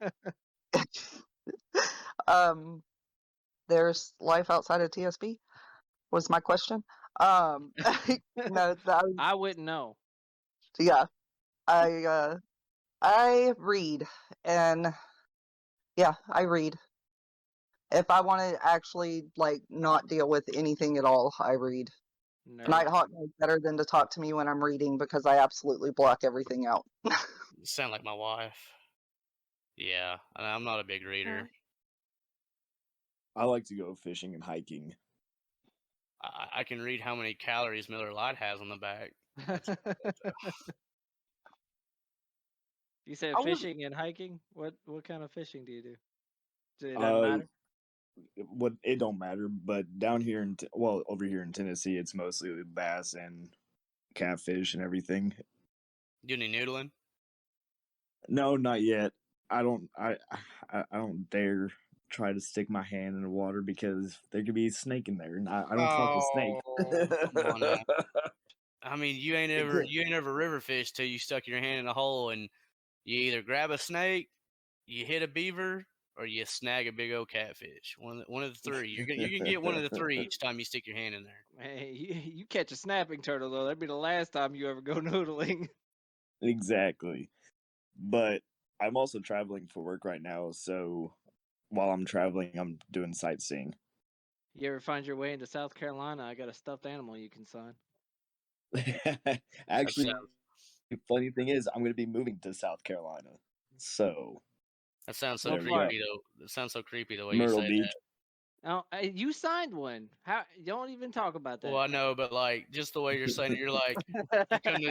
There's life outside of TSB. Was my question? No, I wouldn't know. yeah, I read, and yeah, I read. If I want to actually not deal with anything at all, I read. Nerd. Nighthawk knows better than to talk to me when I'm reading because I absolutely block everything out. You sound like my wife. Yeah, I'm not a big reader. I like to go fishing and hiking. I can read how many calories Miller Lite has on the back. You said fishing and hiking? What kind of fishing do you do? It doesn't matter? It don't matter, but down here over here in Tennessee, it's mostly bass and catfish and everything. Do any noodling? No, not yet. I don't dare try to stick my hand in the water because there could be a snake in there, and I don't fuck with snake. Come on now. I mean, you ain't ever river fished till you stuck your hand in a hole and you either grab a snake, you hit a beaver, or you snag a big old catfish. One of the three. You can get one of the three each time you stick your hand in there. Hey, you catch a snapping turtle though. That'd be the last time you ever go noodling. Exactly. But I'm also traveling for work right now, so while I'm traveling, I'm doing sightseeing. You ever find your way into South Carolina? I got a stuffed animal you can sign. Actually, the funny thing is, I'm going to be moving to South Carolina. So that sounds so creepy though. It sounds so creepy the way Myrtle you say Beach. that. Oh, you signed one. How? Don't even talk about that. Well, I know, but just the way you're saying it, you're like,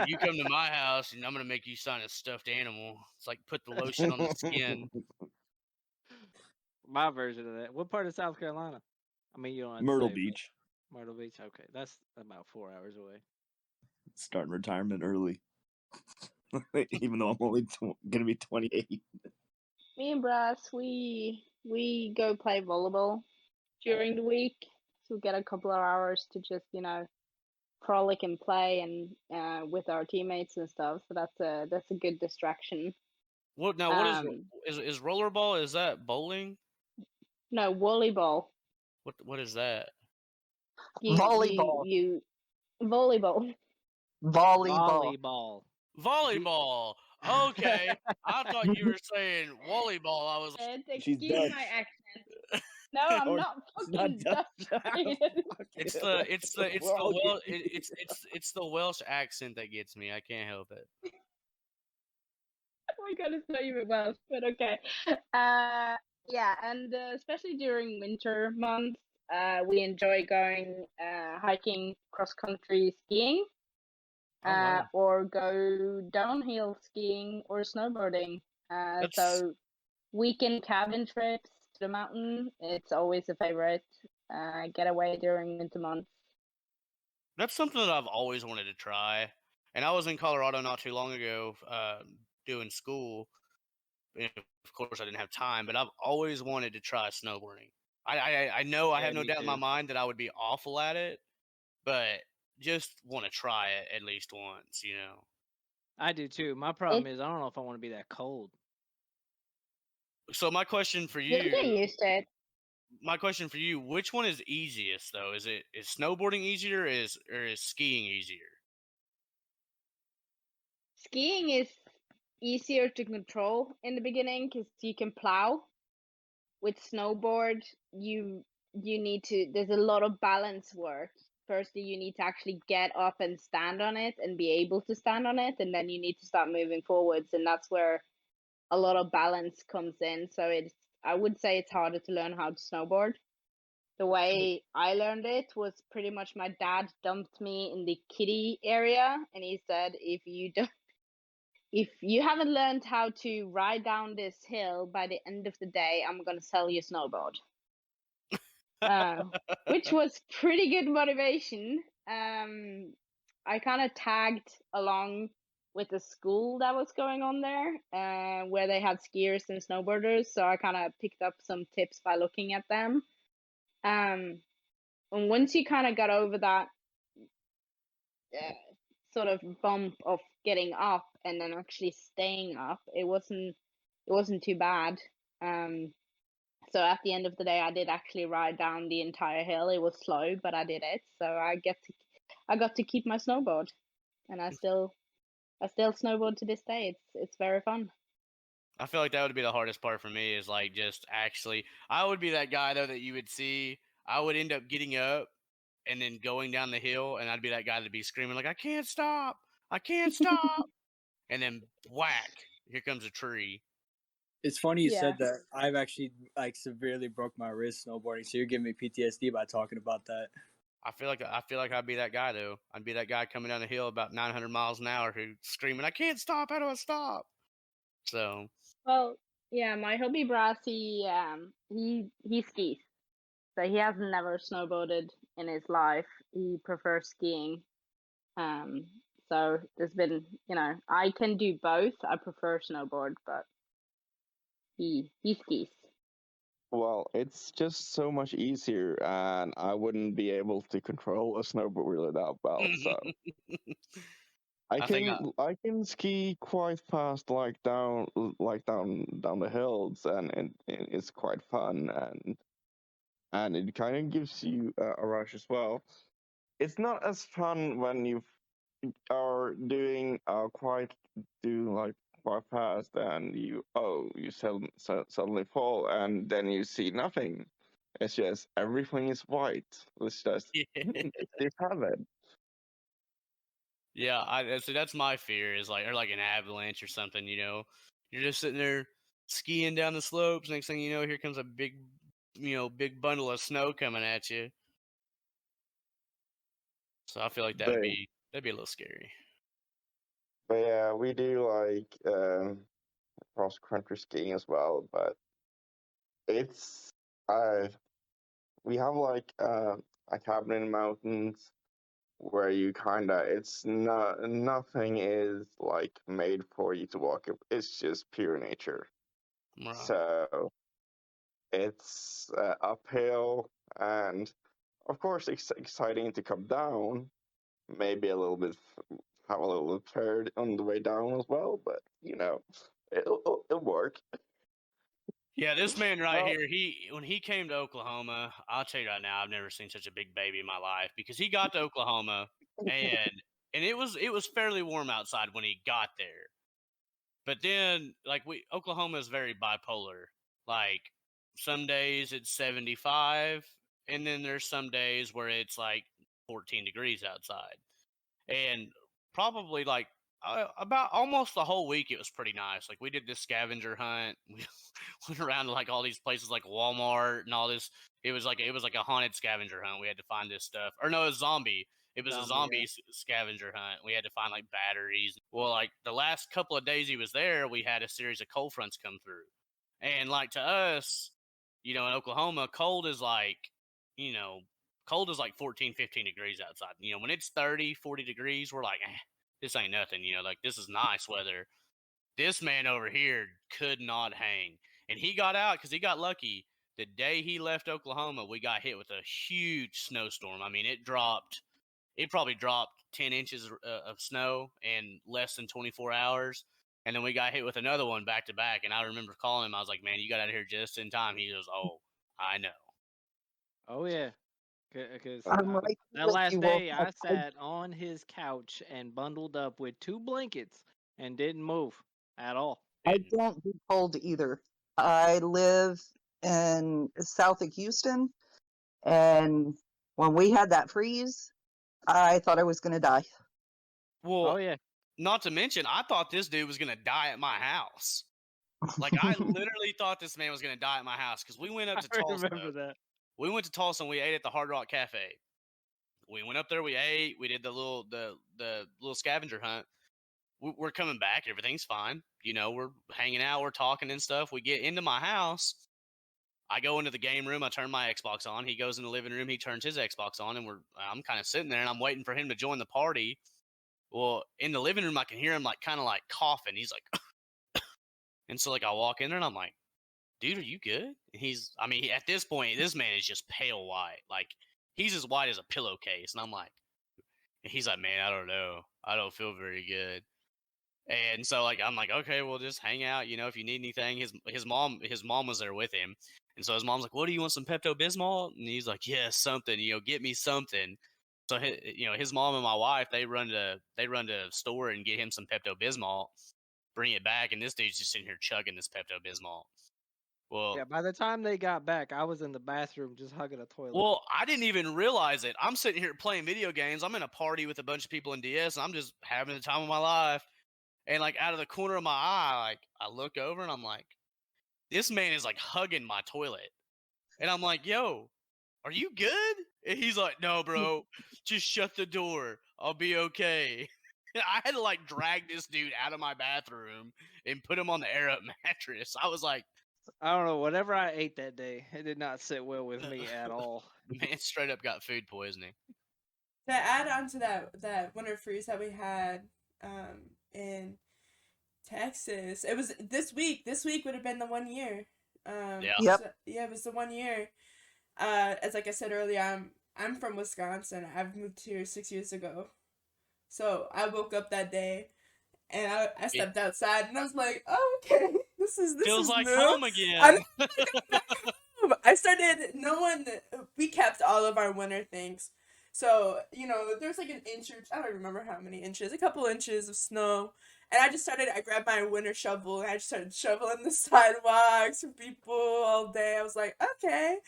you come to my house and I'm gonna make you sign a stuffed animal. It's like put the lotion on the skin. My version of that. What part of South Carolina? I mean, you don't have Myrtle to say, Beach. Myrtle Beach. Okay, that's about 4 hours away. Starting retirement early, even though I'm only gonna be 28. Me and Brass, we go play volleyball during the week, so we get a couple of hours to just frolic and play and with our teammates and stuff. So that's a good distraction. What is rollerball? Is that bowling? No, volleyball. What is that? Volleyball. Volleyball. Volleyball. Volleyball. Okay, I thought you were saying volleyball. I was. Excuse my accent. No, I'm not fucking Dutch. It's the Welsh accent that gets me. I can't help it. Oh my god, it's not even Welsh, but okay. Yeah, and especially during winter months, we enjoy going hiking, cross country skiing, or go downhill skiing or snowboarding. So weekend cabin trips to the mountain, it's always a favorite getaway during winter months. That's something that I've always wanted to try. And I was in Colorado not too long ago doing school. And of course, I didn't have time, but I've always wanted to try snowboarding. I know I have no doubt in my mind that I would be awful at it, but just want to try it at least once, I do too. My problem is I don't know if I want to be that cold. So my question for you, get used to it. My question for you, which one is easiest though? Is snowboarding easier or is skiing easier? Skiing is easier to control in the beginning because you can plow. With snowboard, you need to. There's a lot of balance work firstly you need to actually get up and stand on it and be able to stand on it, and then you need to start moving forwards, and that's where a lot of balance comes in. So I would say it's harder to learn how to snowboard. The way I learned it was pretty much my dad dumped me in the kiddie area, and he said, if you haven't learned how to ride down this hill by the end of the day, I'm gonna sell you a snowboard. Which was pretty good motivation. I kind of tagged along with the school that was going on there, where they had skiers and snowboarders. So I kind of picked up some tips by looking at them. And once you kind of got over that sort of bump of getting up and then actually staying up, it wasn't too bad. So at the end of the day, I did actually ride down the entire hill. It was slow, but I did it. So I got to keep my snowboard, and I still snowboard to this day. It's very fun. I feel like that would be the hardest part for me is like just actually. I would be that guy though that you would see. I would end up getting up and then going down the hill, and I'd be that guy that'd be screaming like, "I can't stop! I can't stop!" And then whack, here comes a tree. It's funny you Yeah. said that. I've actually like severely broke my wrist snowboarding, so you're giving me PTSD by talking about that. I feel like I'd be that guy though. I'd be that guy coming down the hill about 900 miles an hour who's screaming, "I can't stop! How do I stop?" So Well, yeah, my hubby Brass, he skis. So he has never snowboarded in his life. He prefers skiing. So there's been, I can do both. I prefer snowboard, but he skis. Well, it's just so much easier, and I wouldn't be able to control a snowboard really that well. So I I think I can ski quite fast, down the hills, and it's quite fun, and it kind of gives you a rush as well. It's not as fun when you are doing quite fast, and suddenly fall, and then you see nothing. It's just everything is white. It's just they have it. yeah, so that's my fear is like, or like an avalanche or something, You're just sitting there skiing down the slopes. Next thing you know, here comes a big bundle of snow coming at you. So I feel like But that'd be a little scary. but yeah, we do cross country skiing as well. But it's we have a cabin in the mountains where you it's not nothing is like made for you to walk up. It's just pure nature. Right. So it's uphill, and of course it's exciting to come down. Maybe a little bit have a little bit tired on the way down as well, but it'll work. Yeah, this man right Well, here, when he came to Oklahoma, I'll tell you right now, I've never seen such a big baby in my life because he got to Oklahoma and it was fairly warm outside when he got there. But then like Oklahoma is very bipolar. Like some days it's 75 and then there's some days where it's like 14 degrees outside. And probably like about almost the whole week it was pretty nice. Like we did this scavenger hunt. We went around to like all these places like Walmart and all this. It was like a haunted scavenger hunt. We had to find this stuff. Or no, it was zombie. It was a zombie scavenger hunt. We had to find like batteries. Well, like the last couple of days he was there, we had a series of cold fronts come through. And like to us, in Oklahoma, cold is like 14, 15 degrees outside. When it's 30, 40 degrees, we're like, this ain't nothing. Like this is nice weather. This man over here could not hang. And he got out because he got lucky. The day he left Oklahoma, we got hit with a huge snowstorm. I mean, it probably dropped 10 inches of snow in less than 24 hours. And then we got hit with another one back to back. And I remember calling him. I was like, man, you got out of here just in time. He goes, oh, I know. Oh yeah, because I'm right that with last you, day Wolf. I sat on his couch and bundled up with 2 blankets and didn't move at all. I don't do cold either. I live in south of Houston, and when we had that freeze, I thought I was going to die. Well, Oh yeah. not to mention, I thought this dude was gonna die at my house. Like, I literally thought this man was gonna die at my house because we went up to I Tulsa. remember that. We went to Tulsa and we ate at the Hard Rock Cafe. We went up there, we ate, we did the little scavenger hunt. We're coming back, everything's fine. You know, we're hanging out, we're talking and stuff. We get into my house. I go into the game room, I turn my Xbox on. He goes in the living room, he turns his Xbox on, and I'm kind of sitting there and I'm waiting for him to join the party. Well, in the living room, I can hear him like kind of like coughing. He's like, and so like I walk in there and I'm like, dude, are you good? And I mean, at this point, this man is just pale white. Like, he's as white as a pillowcase. And I'm like, he's like, man, I don't know. I don't feel very good. And so like I'm like, okay, well just hang out, you know, if you need anything. His mom was there with him. And so his mom's like, what do you want, some Pepto Bismol? And he's like, yeah, something, you know, get me something. So his mom and my wife, they run to a store and get him some Pepto Bismol, bring it back, and this dude's just sitting here chugging this Pepto Bismol. Well, Yeah, by the time they got back, I was in the bathroom just hugging a toilet. well, I didn't even realize it. I'm sitting here playing video games. I'm in a party with a bunch of people in DS, and I'm just having the time of my life. And like out of the corner of my eye, like I look over and I'm like, this man is like hugging my toilet. And I'm like, yo, are you good? And he's like, no, bro, just shut the door. I'll be okay. I had to like drag this dude out of my bathroom and put him on the air up mattress. I was like, I don't know. Whatever I ate that day, it did not sit well with me at all. man, straight up got food poisoning. To add on to that winter freeze that we had in Texas, it was this week. This week would have been the 1 year. Yeah. Yep. So, yeah, it was the 1 year. As like I said earlier, I'm from Wisconsin. I've moved here 6 years ago. So I woke up that day and I stepped outside and I was like, oh, okay, this Feels is like new. home again. I started, we kept all of our winter things. So, you know, there's like an inch, I don't remember how many inches, a couple inches of snow. And I grabbed my winter shovel and I just started shoveling the sidewalks for people all day. I was like, okay,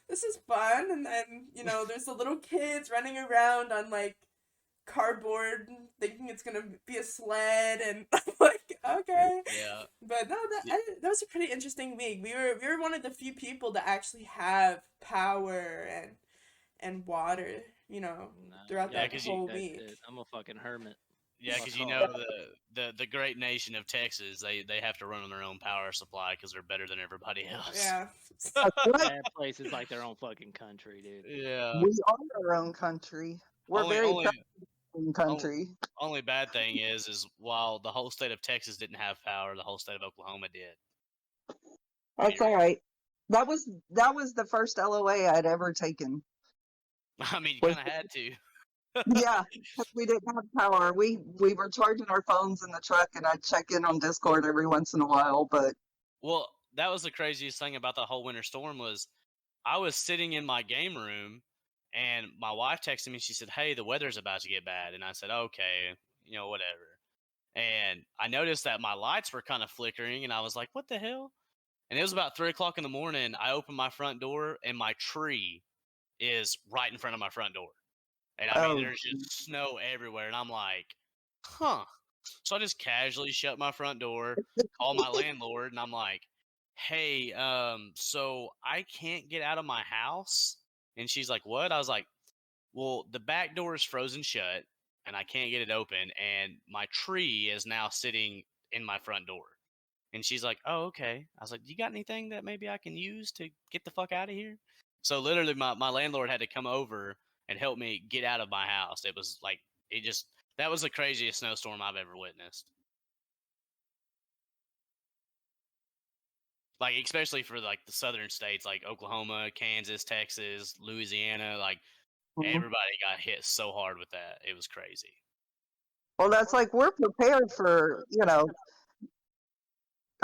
this is fun. And then, you know, there's the little kids running around on like cardboard thinking it's gonna be a sled, and I'm like, okay. Yeah. But no, that was a pretty interesting week. We were one of the few people that actually have power and water, you know, throughout Yeah, that 'cause whole week. I'm a fucking hermit. Yeah, because Fuck you off. know the great nation of Texas, they have to run on their own power supply because they're better than everybody else. Yeah. That's right. That place is like their own fucking country, dude. Yeah. We are our own country. We're very proud of our own country. Only bad thing is while the whole state of Texas didn't have power, the whole state of Oklahoma did. That's all right. That was the first LOA I'd ever taken. I mean, you kind of had to. Yeah, 'cause we didn't have power. We were charging our phones in the truck, and I'd check in on Discord every once in a while. But Well, that was the craziest thing about the whole winter storm was I was sitting in my game room and my wife texted me. She said, hey, the weather's about to get bad. And I said, okay, you know, whatever. And I noticed that my lights were kind of flickering and I was like, what the hell? And it was about 3:00 in the morning. I opened my front door and my tree is right in front of my front door. And I mean, there's just snow everywhere. And I'm like, huh. So I just casually shut my front door, call my landlord, and I'm like, hey, so I can't get out of my house. And she's like, what? I was like, well, the back door is frozen shut and I can't get it open. And my tree is now sitting in my front door. And she's like, oh, okay. I was like, you got anything that maybe I can use to get the fuck out of here? So literally my landlord had to come over and help me get out of my house. It was like, that was the craziest snowstorm I've ever witnessed. Like, especially for like the southern states, like Oklahoma, Kansas, Texas, Louisiana, like everybody got hit so hard with that. It was crazy. well, that's like we're prepared for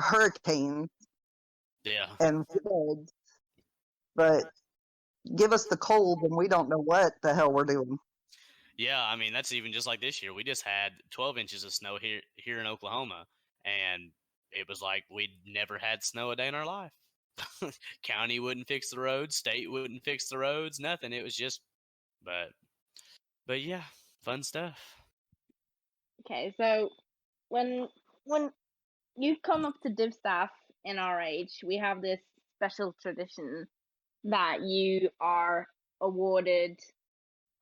hurricanes Yeah. and floods, but give us the cold and we don't know what the hell we're doing. Yeah, I mean, that's even just like this year. We just had 12 inches of snow here in Oklahoma, and it was like we'd never had snow a day in our life. County wouldn't fix the roads, state wouldn't fix the roads, nothing. It was just, but But yeah, fun stuff. Okay, so when you come up to div staff in our age, we have this special tradition that you are awarded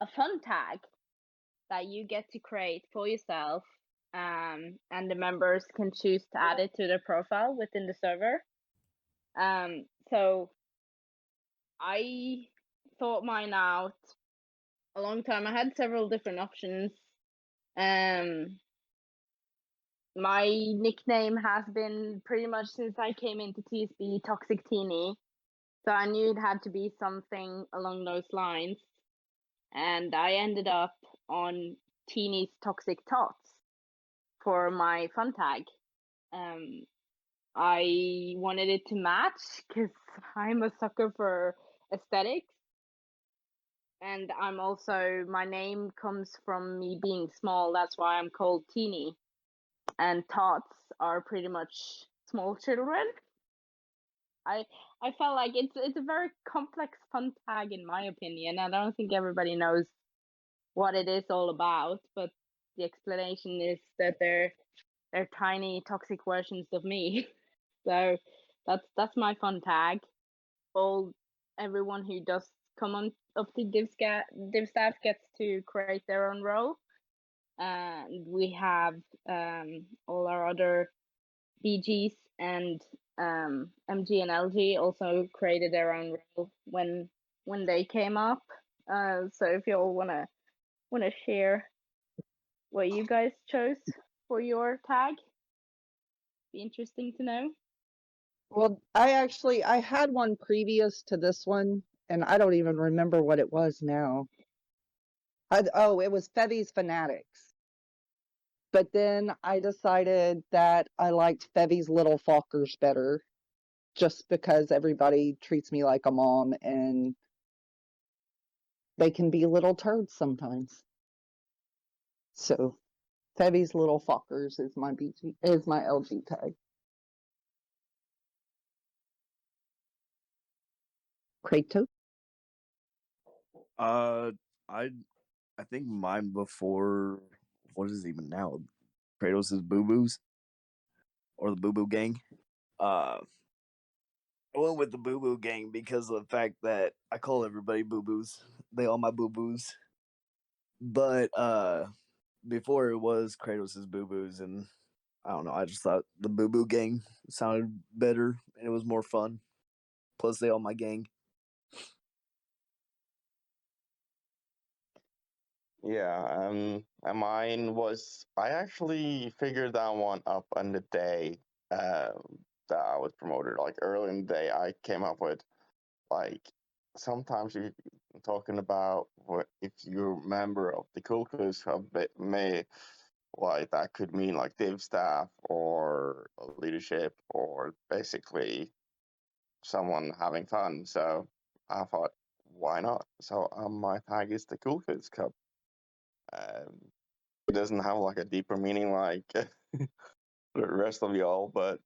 a fun tag that you get to create for yourself, and the members can choose to add it to their profile within the server. So I thought mine out a long time. I had several different options. My nickname has been pretty much since I came into TSB Toxic Teeny, so I knew it had to be something along those lines, and I ended up on Teeny's Toxic Tots for my fun tag. I wanted it to match because I'm a sucker for aesthetics, and I'm also, my name comes from me being small. That's why I'm called Teeny, and tots are pretty much small children. I felt like it's a very complex fun tag in my opinion. I don't think everybody knows what it is all about, but the explanation is that they're tiny toxic versions of me. So that's my fun tag. Everyone who does come on up to div staff gets to create their own role, and we have all our other BGs and MG and LG also created their own role when they came up. So if you all wanna share what you guys chose for your tag, be interesting to know. Well, I had one previous to this one, and I don't even remember what it was now. It was Fevy's Fanatics. But then I decided that I liked Fevy's Little Fockers better, just because everybody treats me like a mom, and they can be little turds sometimes. So Fevy's Little Fockers is my LG tag. Kratos? I I think mine before, what is it even now? Kratos' Boo Boos or the Boo Boo Gang. Uh, I went with the Boo Boo Gang because of the fact that I call everybody Boo Boos. They all my Boo Boos. But before it was Kratos' Boo Boos, and I don't know. I just thought the Boo Boo Gang sounded better and it was more fun. Plus, they all my gang. Yeah, and mine was, I actually figured that one up on the day that I was promoted. Like early in the day, I came up with, like, sometimes you talking about what if you're a member of the Cool Kids Club, it may, like, that could mean like div staff or leadership or basically someone having fun. So I thought, why not? So my tag is the Cool Kids Club. Um, it doesn't have like a deeper meaning like the rest of y'all, but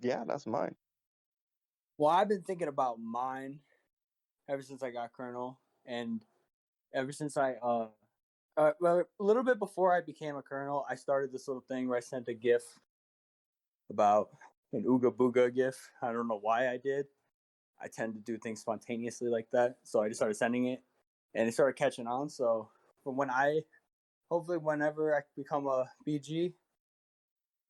yeah, that's mine. Well, I've been thinking about mine ever since I got Colonel, and ever since well, a little bit before I became a Colonel, I started this little thing where I sent a GIF about an Ooga Booga GIF. I don't know why I did. I tend to do things spontaneously like that, so I just started sending it, and it started catching on. So from hopefully whenever I become a BG,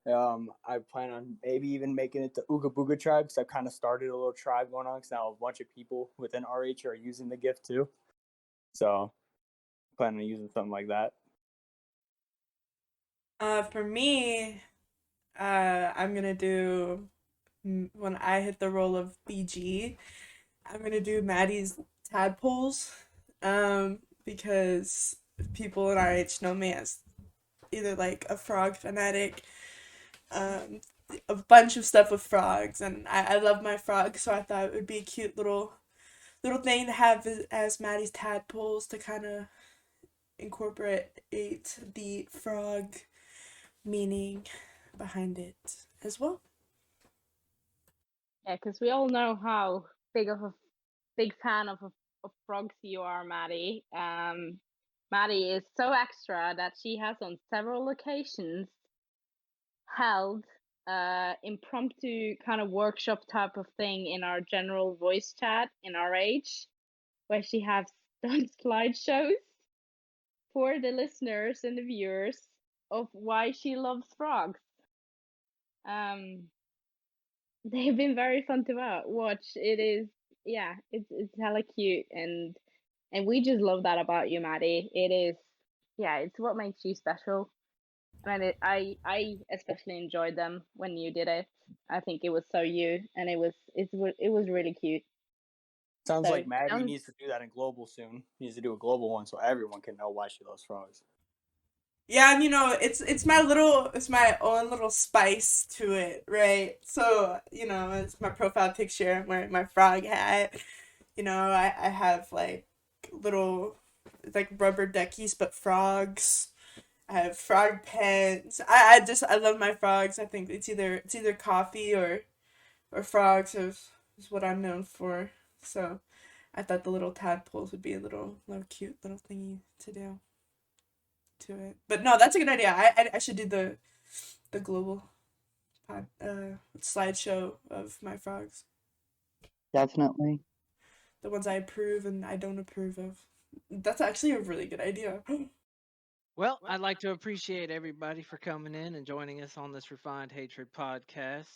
I plan on maybe even making it the Ooga Booga tribe because I've kind of started a little tribe going on because now a bunch of people within RH are using the GIF too. So planning on using something like that. For me, I'm gonna do when I hit the role of BG, I'm gonna do Maddie's tadpoles, because people in RH know me as either like a frog fanatic, um, a bunch of stuff with frogs, and I love my frogs, so I thought it would be a cute little thing to have as Maddie's tadpoles to kind of incorporate the frog meaning behind it as well. Yeah, because we all know how big fan of frogs you are, Maddie. Maddie is so extra that she has on several occasions held impromptu kind of workshop type of thing in our general voice chat in RH, where she has done slideshows for the listeners and the viewers of why she loves frogs. They've been very fun to watch. It is, yeah, it's hella cute, and we just love that about you, Maddie. It is, yeah, it's what makes you special. And I especially enjoyed them when you did it. I think it was so you, and it was really cute. Sounds So like Maddie don't- needs to do that in global soon. Needs to do a global one so everyone can know why she loves frogs. Yeah, and it's my own little spice to it, right? So, it's my profile picture. I'm wearing my frog hat. I have like little like rubber duckies but frogs. I have frog pens. I love my frogs. I think it's either coffee or frogs is what I'm known for. So I thought the little tadpoles would be a little cute little thingy to do to it. But no, that's a good idea. I should do the global slideshow of my frogs. Definitely. The ones I approve and I don't approve of. That's actually a really good idea. Well, I'd like to appreciate everybody for coming in and joining us on this Refined Hatred podcast.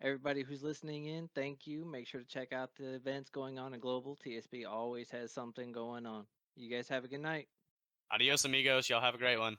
Everybody who's listening in, thank you. Make sure to check out the events going on in Global. TSB always has something going on. You guys have a good night. Adios, amigos. Y'all have a great one.